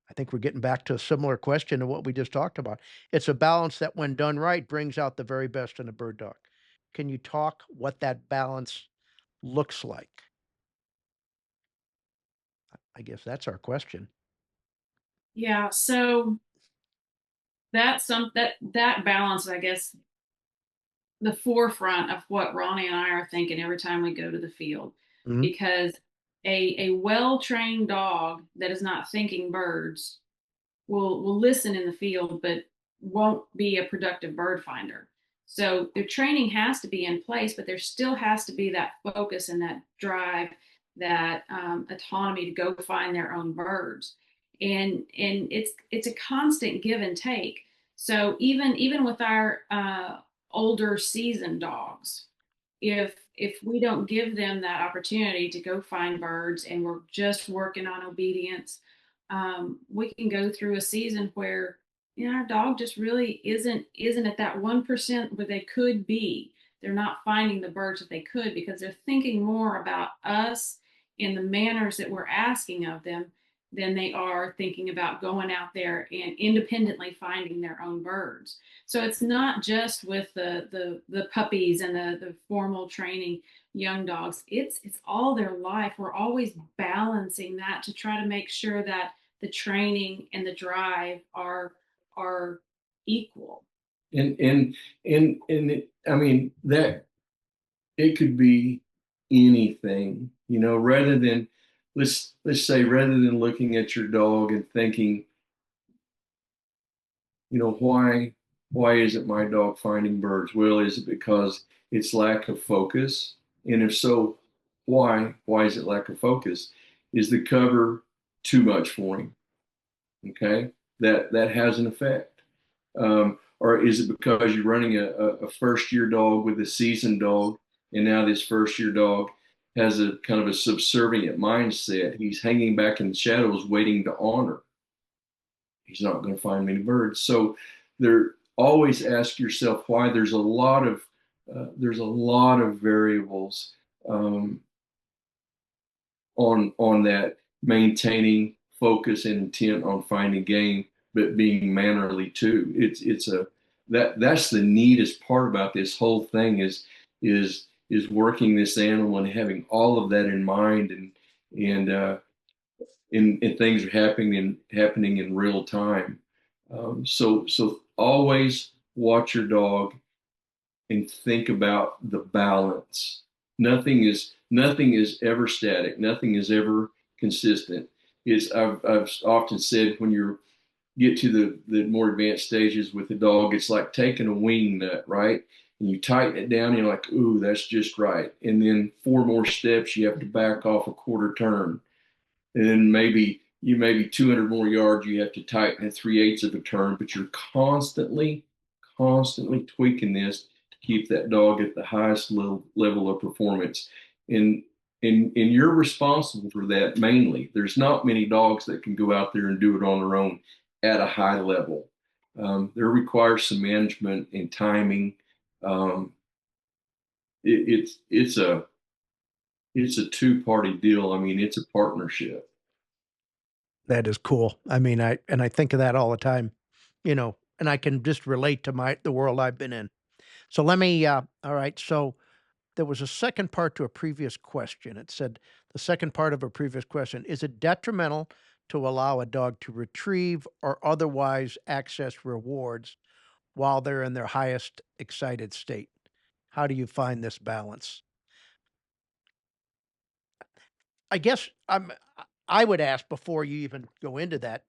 S2: I think we're getting back to a similar question to what we just talked about. It's a balance that, when done right, brings out the very best in a bird dog. Can you talk what that balance looks like? I guess that's our question.
S4: Yeah, so that's that balance, I guess, the forefront of what Ronnie and I are thinking every time we go to the field,
S2: Mhm.
S4: because a well trained dog that is not thinking birds will listen in the field, but won't be a productive bird finder. So their training has to be in place, but there still has to be that focus and that drive, that autonomy to go find their own birds, and it's a constant give and take. So even with our older seasoned dogs, if we don't give them that opportunity to go find birds and we're just working on obedience, we can go through a season where our dog just really isn't at that 1% where they could be. They're not finding the birds that they could because they're thinking more about us and the manners that we're asking of them than they are thinking about going out there and independently finding their own birds. So it's not just with the puppies and the formal training young dogs. It's all their life. We're always balancing that to try to make sure that the training and the drive are equal.
S3: I mean that it could be anything, rather than let's say rather than looking at your dog and thinking, why isn't my dog finding birds? Well, is it because it's lack of focus? And if so, why is it lack of focus? Is the cover too much for him? Okay, that has an effect. Or is it because you're running a first year dog with a seasoned dog, and now this first year dog has a kind of a subservient mindset? He's hanging back in the shadows, waiting to honor. He's not going to find many birds. So there, always ask yourself why. There's a lot of variables um, on that, maintaining focus and intent on finding game, but being mannerly too. It's a that's the neatest part about this whole thing is working this animal and having all of that in mind, and things are happening in real time. So always watch your dog and think about the balance. Nothing is ever static. Nothing is ever consistent. I've often said, when you get to the more advanced stages with the dog, it's like taking a wing nut, right? And you tighten it down, and you're like, ooh, that's just right. And then 4 more steps, you have to back off a quarter turn, and then maybe 200 more yards, you have to tighten at 3/8 of a turn, but you're constantly tweaking this to keep that dog at the highest level of performance. And and you're responsible for that mainly. There's not many dogs that can go out there and do it on their own at a high level. There requires some management and timing. Um, it's a two-party deal. I mean, it's a partnership.
S2: That is cool. I mean, I think of that all the time, and I can just relate to the world I've been in. So let me, all right. So there was a second part to a previous question. It said, the second part of a previous question, is it detrimental to allow a dog to retrieve or otherwise access rewards while they're in their highest excited state? How do you find this balance? I guess I would ask, before you even go into that,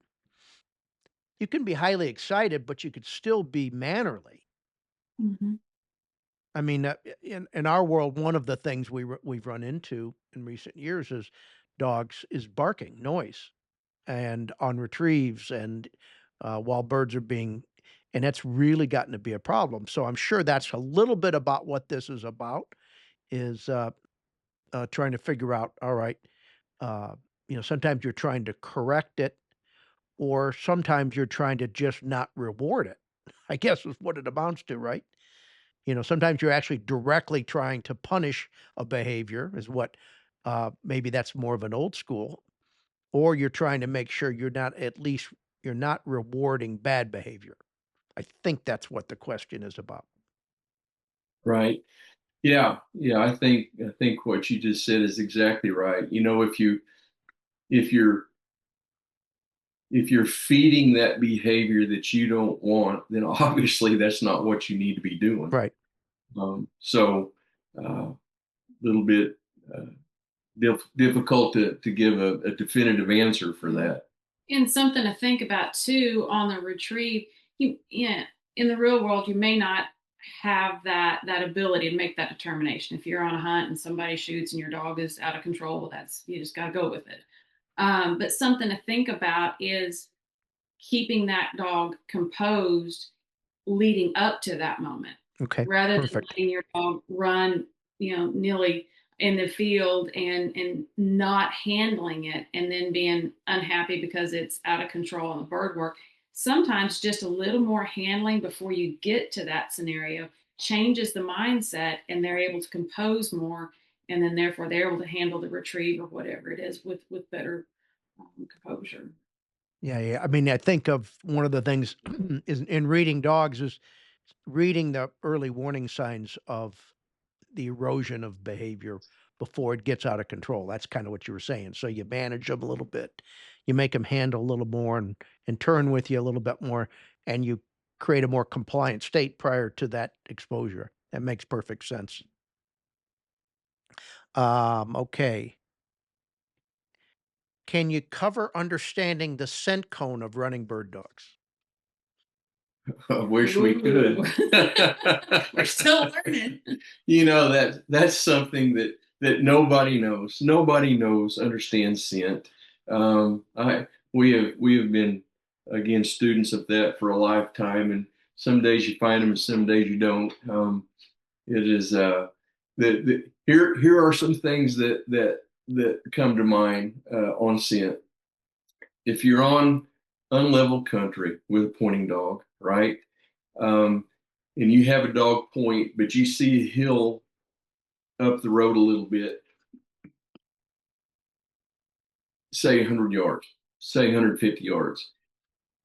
S2: you can be highly excited, but you could still be mannerly.
S4: Mhm.
S2: I mean, in our world, one of the things we've run into in recent years is barking noise, and on retrieves, and while birds are being, and that's really gotten to be a problem. So I'm sure that's a little bit about what this is about, is trying to figure out, all right, uh, sometimes you're trying to correct it, or sometimes you're trying to just not reward it. I guess is what it amounts to, right? Sometimes you're actually directly trying to punish a behavior, is what, maybe that's more of an old school, or you're trying to make sure you're not rewarding bad behavior. I think that's what the question is about.
S3: Right. Yeah. I think what you just said is exactly right. If you're if you're feeding that behavior that you don't want, then obviously that's not what you need to be doing.
S2: Right.
S3: So a little bit uh, difficult to give a definitive answer for that.
S4: And something to think about too on the retrieve. Yeah, in the real world, you may not have that ability to make that determination. If you're on a hunt and somebody shoots and your dog is out of control, well, that's, you just got to go with it. But something to think about is keeping that dog composed leading up to that moment,
S2: Okay.
S4: rather than
S2: Perfect.
S4: letting your dog run, nearly in the field and not handling it, and then being unhappy because it's out of control and the bird work. Sometimes just a little more handling before you get to that scenario changes the mindset, and they're able to compose more, and then therefore they're able to handle the retrieve or whatever it is with better composure.
S2: Yeah, yeah. I mean, I think of one of the things is in reading dogs is reading the early warning signs of the erosion of behavior before it gets out of control. That's kind of what you were saying. So you manage them a little bit, you make them handle a little more, and turn with you a little bit more, and you create a more compliant state prior to that exposure. That makes perfect sense. Okay. Can you cover understanding the scent cone of running bird dogs?
S3: I wish we could.
S4: We're still learning.
S3: That's something that that nobody knows. Nobody knows, understands scent. We have been again students of that for a lifetime, and some days you find them, and some days you don't. It is here are some things that come to mind on scent. If you're on unlevel country with a pointing dog, right? Um, and you have a dog point, but you see a hill up the road a little bit, say 100 yards, say 150 yards,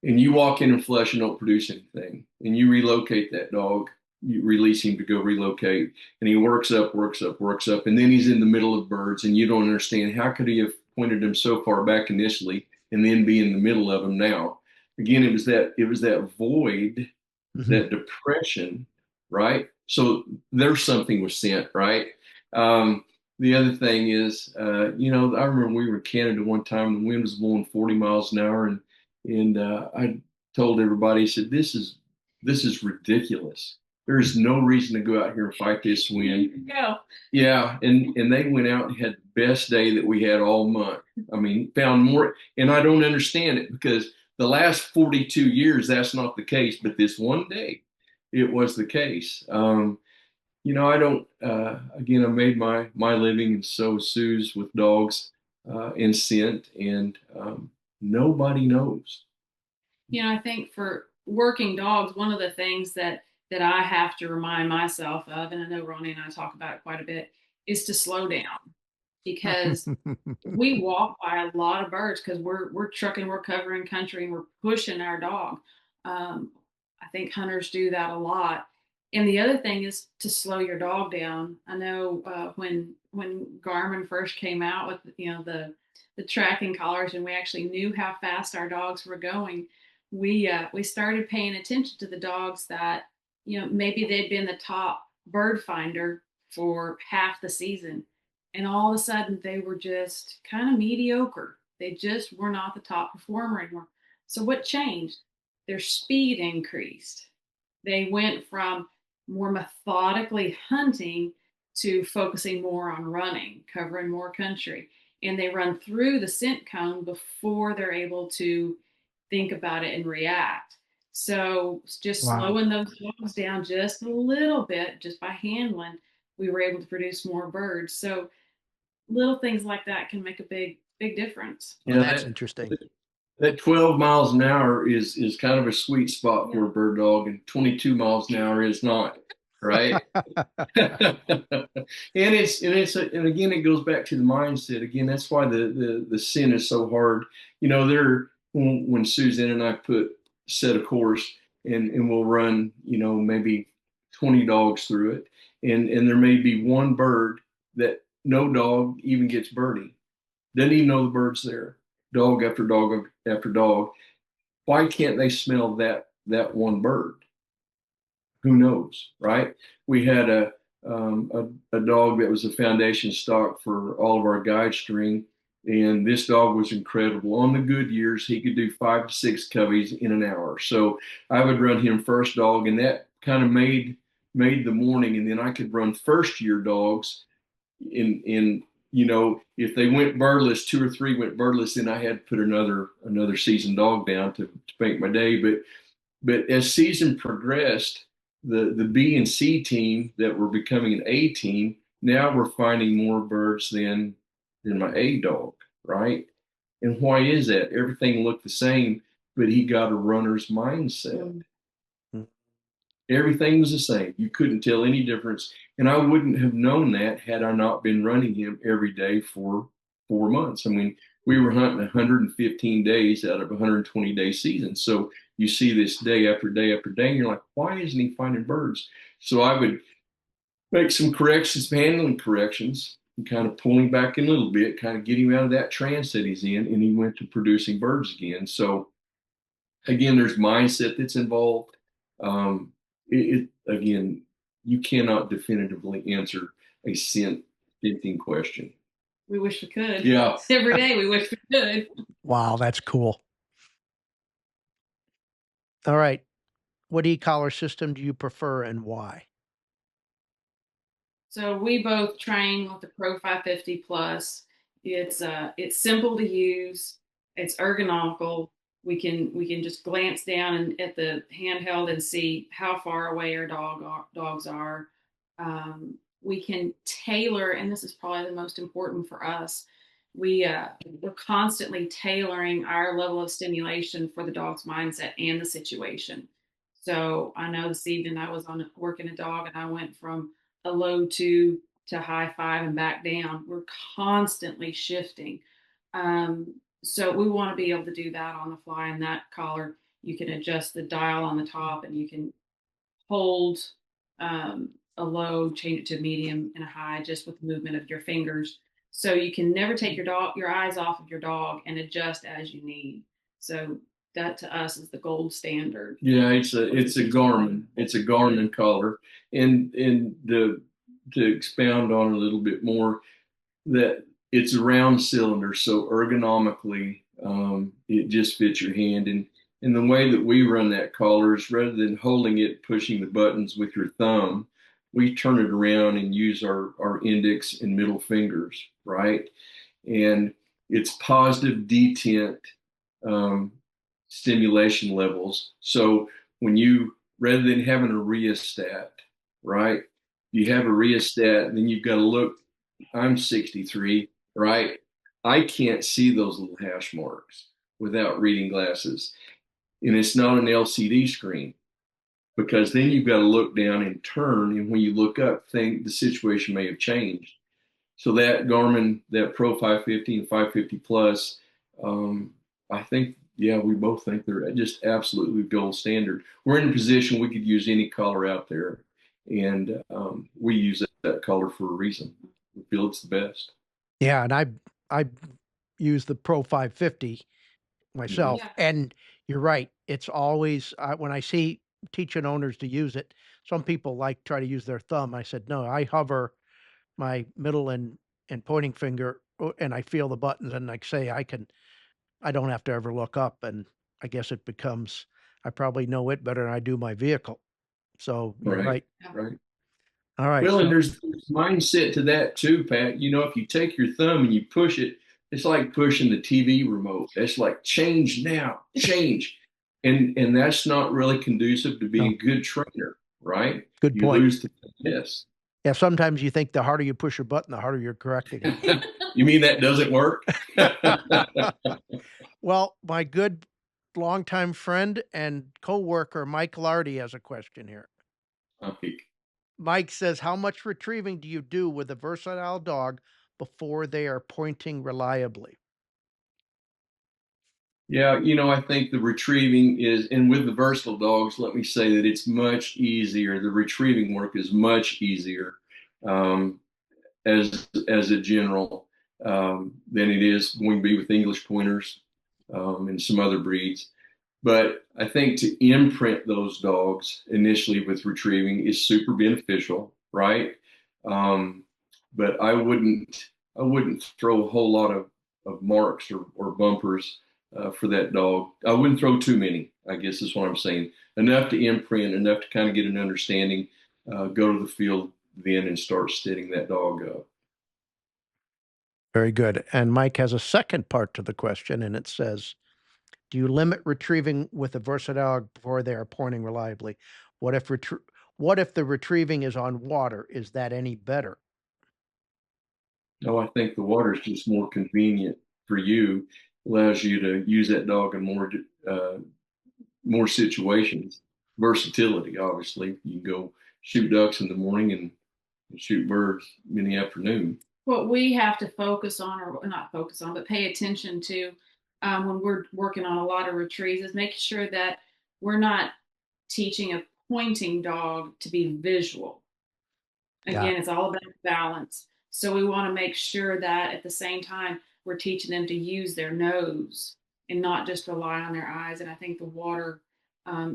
S3: and you walk in and flush and don't produce anything, and you relocate that dog, you release him to go relocate, and he works up, works up, works up, and then he's in the middle of birds, and you don't understand how could he have pointed them so far back initially and then be in the middle of them now. Again, it was that void, that depression, right? So there's something with scent, right? The other thing is, I remember we were in Canada one time, the wind was blowing 40 miles an hour, and I told everybody, I said, this is ridiculous. There's no reason to go out here and fight this wind.
S4: Go.
S3: Yeah, and they went out and had the best day that we had all month. I mean, found more, and I don't understand it because the last 42 years that's not the case, but this one day it was the case. I don't. Again, I made my living, and so Sue's with dogs in scent, and nobody knows.
S4: I think for working dogs, one of the things that I have to remind myself of, and I know Ronnie and I talk about it quite a bit, is to slow down because we walk by a lot of birds because we're trucking, we're covering country, and we're pushing our dog. I think hunters do that a lot. And the other thing is to slow your dog down. I know when Garmin first came out with the tracking collars, and we actually knew how fast our dogs were going. We started paying attention to the dogs that maybe they'd been the top bird finder for half the season, and all of a sudden they were just kind of mediocre. They just were not the top performer anymore. So what changed? Their speed increased. They went from more methodically hunting to focusing more on running, covering more country. And they run through the scent cone before they're able to think about it and react. So just slowing those dogs down just a little bit, just by handling, we were able to produce more birds. So little things like that can make a big difference.
S2: Well, that's interesting.
S3: That 12 miles an hour is kind of a sweet spot for a bird dog, and 22 miles an hour is not, right? and again, it goes back to the mindset. Again, that's why the sin is so hard. When Susan and I set a course, and we'll run, maybe 20 dogs through it, and there may be one bird that no dog even gets birdie, doesn't even know the bird's there. Dog after dog after dog. Why can't they smell that one bird? Who knows, right? We had a dog that was a foundation stock for all of our guide string, and this dog was incredible. On the good years, he could do 5 to 6 coveys in an hour. So I would run him first dog, and that kind of made the morning, and then I could run first year dogs in if they went birdless, 2 or 3 went birdless, then I had to put another seasoned dog down to make my day. But as season progressed, the B and C team that were becoming an A team, now we're finding more birds than my A dog, right? And why is that? Everything looked the same, but he got a runner's mindset. Everything was the same. You couldn't tell any difference. And I wouldn't have known that had I not been running him every day for 4 months. I mean, we were hunting 115 days out of a 120-day season. So you see this day after day after day, and you're like, why isn't he finding birds? So I would make some corrections, handling corrections, and kind of pull him back in a little bit, kind of get him out of that trance that he's in, and he went to producing birds again. So again, there's mindset that's involved. Again, you cannot definitively answer a scent 15 question.
S4: We wish we could.
S3: Yeah.
S4: Every day we wish we could.
S2: Wow, that's cool. All right. What e-collar system do you prefer and why?
S4: So we both train with the Pro 550 Plus. It's simple to use. It's ergonomical. We can just glance down at the handheld and see how far away our dogs are. We can tailor, and this is probably the most important for us. We're constantly tailoring our level of stimulation for the dog's mindset and the situation. So I know this evening I was on working a dog and I went from a low 2 to high 5 and back down. We're constantly shifting. So we want to be able to do that on the fly. And that collar, you can adjust the dial on the top and you can hold a low, change it to medium and a high just with the movement of your fingers. So you can never take your eyes off of your dog and adjust as you need. So that to us is the gold standard.
S3: Yeah, it's a Garmin. It's a Garmin collar. And to expound on it a little bit more, that it's a round cylinder, so ergonomically, it just fits your hand. And the way that we run that collar is rather than holding it, pushing the buttons with your thumb, we turn it around and use our index and middle fingers, right? And it's positive detent stimulation levels. So when you, rather than having a rheostat, right? You have a rheostat, and then you've got to look. I'm 63, right? I can't see those little hash marks without reading glasses. And it's not an LCD screen, because then you've got to look down and turn. And when you look up, think the situation may have changed. So that Garmin, that Pro 550 and 550 Plus, I think, yeah, we both think they're just absolutely gold standard. We're in a position we could use any color out there. And we use that color for a reason. We feel it's the best.
S2: Yeah, and I use the Pro 550 myself,
S4: Yeah.
S2: and you're right. It's always when I see teaching owners to use it, some people like try to use their thumb. I said, no, I hover my middle and pointing finger, and I feel the buttons, and like say I don't have to ever look up, and I guess it becomes I probably know it better than I do my vehicle. So you're
S3: Right.
S2: right.
S3: Right.
S2: All right.
S3: Well, and
S2: So
S3: there's mindset to that too, Pat. You know, if you take your thumb and you push it, it's like pushing the TV remote. It's like change now, change. And that's not really conducive to being
S2: no,
S3: a good trainer, right?
S2: good
S3: You
S2: point.
S3: lose the yes.
S2: Yeah, sometimes you think the harder you push your button, the harder you're correcting it.
S3: You mean that doesn't work?
S2: Well, my good longtime friend and coworker Mike Lardy has a question here. Mike says, "How much retrieving do you do with a versatile dog before they are pointing reliably?"
S3: Yeah, you know, I think the retrieving is, and with the versatile dogs, let me say that it's much easier. The retrieving work is much easier um, as a general than it is going to be with English pointers and some other breeds. But I think to imprint those dogs initially with retrieving is super beneficial, right? Um, but I wouldn't throw a whole lot of marks or bumpers for that dog. I wouldn't throw too many, I guess is what I'm saying. Enough to imprint, enough to kind of get an understanding, go to the field then and start steadying that dog up.
S2: Very good. And Mike has a second part to the question, and it says, "Do you limit retrieving with a versatile dog before they are pointing reliably? What if what if the retrieving is on water? Is that any better?"
S3: No, I think the water is just more convenient for you, allows you to use that dog in more situations. Versatility, obviously. You can go shoot ducks in the morning and shoot birds in the afternoon.
S4: What we have to focus on, or not focus on, but pay attention to when we're working on a lot of retrieves is making sure that we're not teaching a pointing dog to be visual.
S2: Yeah.
S4: Again, it's all about balance. So we want to make sure that at the same time, we're teaching them to use their nose and not just rely on their eyes. And I think the water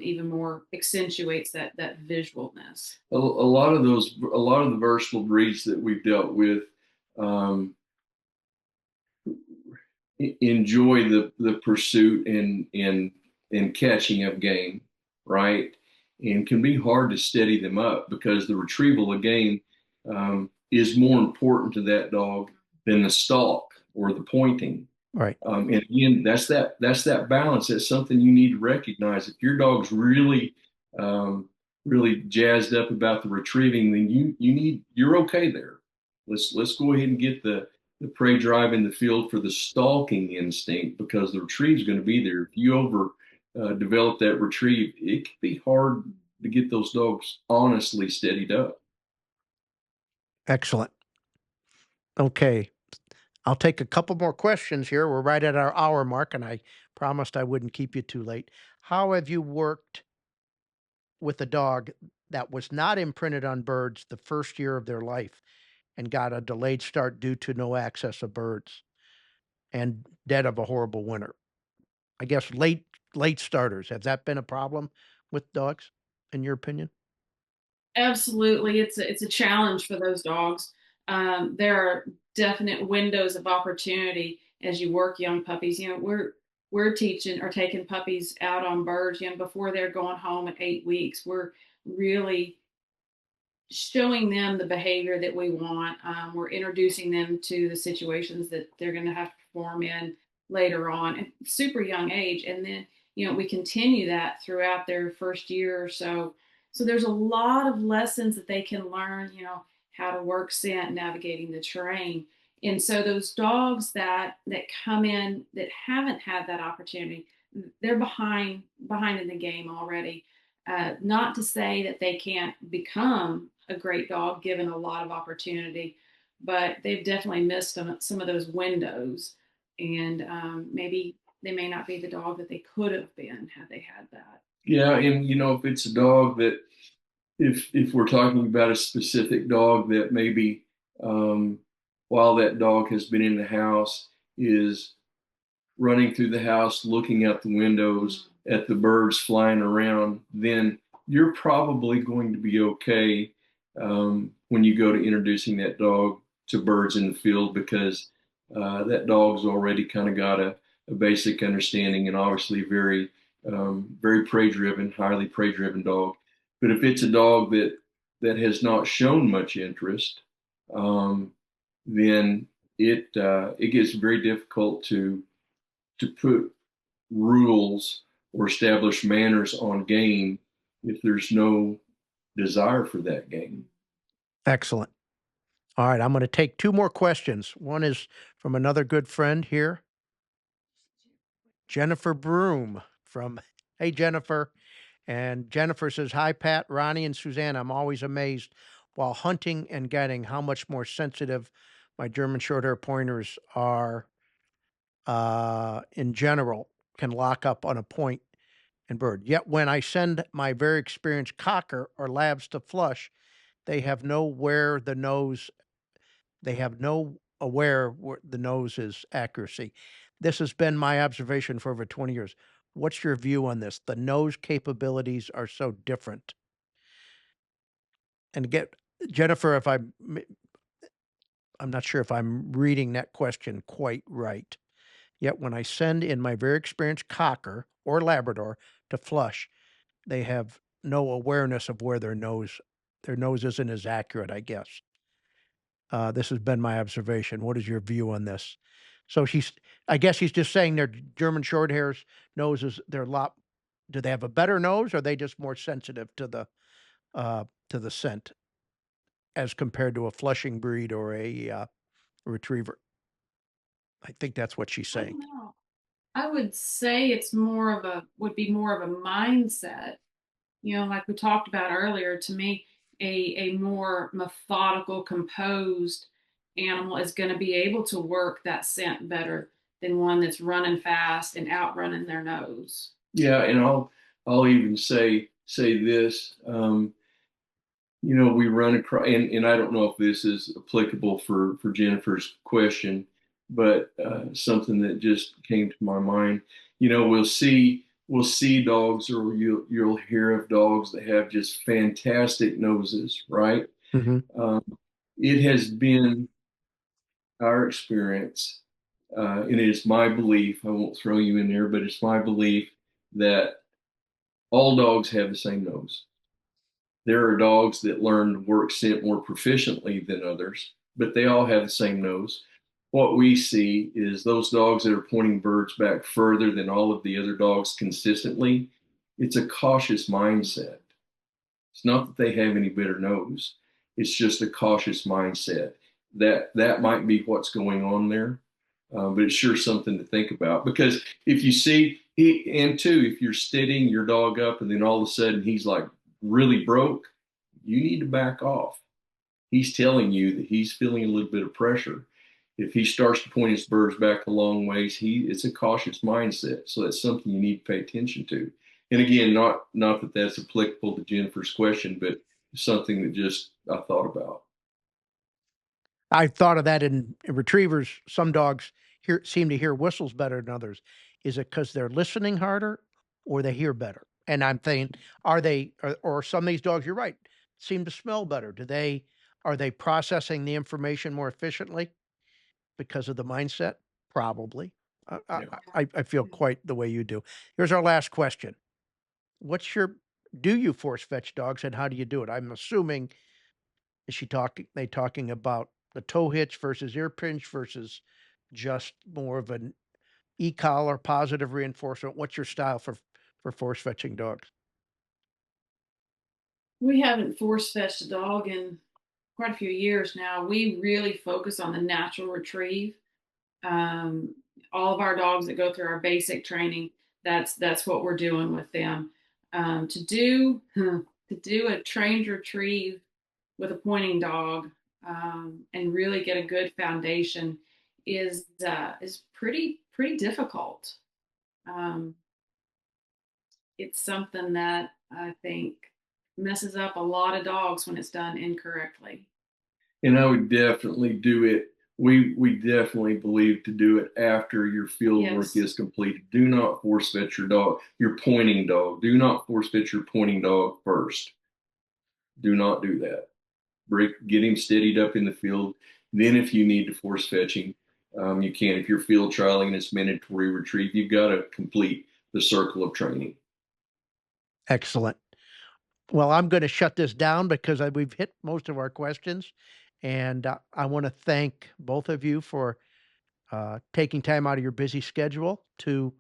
S4: even more accentuates that visualness.
S3: A lot of the versatile breeds that we've dealt with um, enjoy the pursuit and catching of game, right? And can be hard to steady them up because the retrieval of game is more important to that dog than the stalk or the pointing.
S2: Right.
S3: And again, that's that balance. That's something you need to recognize. If your dog's really jazzed up about the retrieving, then you're okay there. Let's go ahead and get the prey drive in the field for the stalking instinct, because the retrieve's going to be there. If you over develop that retrieve, it can be hard to get those dogs honestly steadied up.
S2: Excellent. Okay. I'll take a couple more questions here. We're right at our hour mark, and I promised I wouldn't keep you too late. How have you worked with a dog that was not imprinted on birds the first year of their life and got a delayed start due to no access of birds and dead of a horrible winter? I guess late starters. Has that been a problem with dogs, in your opinion?
S4: Absolutely, it's a challenge for those dogs. There are definite windows of opportunity as you work young puppies. We're teaching or taking puppies out on birds, before they're going home at 8 weeks. We're really showing them the behavior that we want. We're introducing them to the situations that they're going to have to perform in later on at super young age. And then, we continue that throughout their first year or so. So there's a lot of lessons that they can learn, how to work scent, navigating the terrain. And so those dogs that come in that haven't had that opportunity, they're behind in the game already. Not to say that they can't become a great dog given a lot of opportunity, but they've definitely missed some of those windows, and maybe they may not be the dog that they could have been had they had that.
S3: Yeah, and if it's a dog that, if we're talking about a specific dog that maybe, while that dog has been in the house, is running through the house, looking out the windows at the birds flying around, then you're probably going to be okay when you go to introducing that dog to birds in the field, because that dog's already kind of got a basic understanding, and obviously very prey driven, highly prey driven dog. But if it's a dog that has not shown much interest, then it gets very difficult to put rules or establish manners on game if there's no desire for that game.
S2: Excellent. All right, I'm going to take two more questions. One is from another good friend here, Jennifer Broom from Hey Jennifer. And Jennifer says, "Hi Pat, Ronnie, and Susanna. I'm always amazed while hunting and guiding how much more sensitive my German Shorthair pointers are in general, can lock up on a point and bird. Yet when I send my very experienced cocker or labs to flush, they have no where the nose they have no aware where the nose is accuracy. This has been my observation for over 20 years. What's your view on this? The nose capabilities are so different." And get Jennifer, if I'm not sure if I'm reading that question quite right. Yet when I send in my very experienced cocker or Labrador to flush, they have no awareness of where their nose isn't as accurate, I guess. This has been my observation. What is your view on this? So I guess he's just saying their German Shorthairs noses, they're a lot, do they have a better nose, or are they just more sensitive to the scent as compared to a flushing breed or a retriever? I think that's what she's
S4: I
S2: saying.
S4: don't know. I would say it's would be more of a mindset. Like we talked about earlier, to me, a more methodical, composed animal is going to be able to work that scent better than one that's running fast and outrunning their nose.
S3: Yeah, and I'll even say this. We run across, and I don't know if this is applicable for Jennifer's question, but something that just came to my mind. We'll see dogs, or you'll hear of dogs that have just fantastic noses, right?
S2: Mhm.
S3: Um, it has been our experience, and it is my belief. I won't throw you in there, but it's my belief that all dogs have the same nose. There are dogs that learn to work scent more proficiently than others, but they all have the same nose. What we see is those dogs that are pointing birds back further than all of the other dogs consistently. It's a cautious mindset. It's not that they have any better nose. It's just a cautious mindset. That might be what's going on there, but it's sure something to think about. Because if you see, and two, if you're steadying your dog up and then all of a sudden he's like really broke, you need to back off. He's telling you that he's feeling a little bit of pressure. If he starts to point his birds back a long ways, it's a cautious mindset. So that's something you need to pay attention to. And again, not that that's applicable to Jennifer's question, but something that just I thought about.
S2: I thought of that in retrievers. Some dogs seem to hear whistles better than others. Is it because they're listening harder or they hear better? And I'm thinking, or some of these dogs, you're right, seem to smell better. Are they processing the information more efficiently because of the mindset? Probably.
S3: Yeah.
S2: I feel quite the way you do. Here's our last question. Do you force fetch dogs and how do you do it? I'm assuming, they talking about the toe hitch versus ear pinch versus just more of an e-collar positive reinforcement? What's your style for force fetching dogs?
S4: We haven't force fetched a dog in quite a few years now. We really focus on the natural retrieve. Um, all of our dogs that go through our basic training, that's what we're doing with them. To do a trained retrieve with a pointing dog, and really get a good foundation is pretty difficult. Um, it's something that I think messes up a lot of dogs when it's done incorrectly.
S3: And I would definitely do it. We definitely believe to do it after your field work
S4: Yes.
S3: is completed. Do not force fetch your dog, your pointing dog. Do not force fetch your pointing dog first. Do not do that. Get him steadied up in the field. Then, if you need to force fetching, you can. If you're field trialing and it's mandatory retrieve, you've got to complete the circle of training.
S2: Excellent. Well, I'm going to shut this down because we've hit most of our questions. And I want to thank both of you for taking time out of your busy schedule to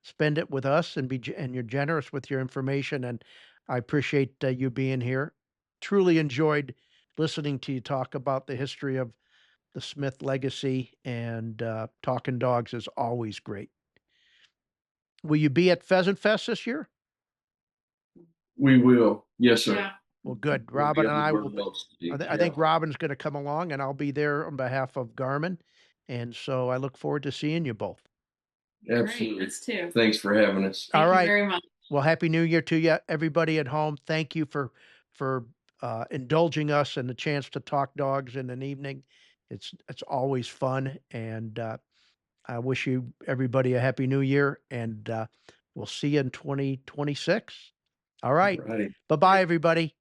S2: spend it with us and you're generous with your information. And I appreciate you being here. Truly enjoyed listening to you talk about the history of the Smith legacy, and talking dogs is always great. Will you be at Pheasant Fest this year?
S3: We will. Yes, sir.
S4: Yeah.
S2: Well, good.
S3: We'll be
S2: Robin and
S3: able to
S2: I
S3: wear
S2: will
S3: the
S2: be.
S3: dogs to
S2: I think Robin's going to come along, and I'll be there on behalf of Garmin. And so I look forward to seeing you both.
S3: Yeah,
S4: Great.
S3: absolutely.
S4: Us too.
S3: Thanks for having us.
S2: All
S4: Thank you
S2: right.
S4: very much.
S2: Well, Happy New Year to you, everybody at home. Thank you for indulging us and the chance to talk dogs in an evening. It's always fun, and I wish everybody a Happy New Year, and we'll see you in 2026. All right.
S3: All righty.
S2: Bye-bye, everybody.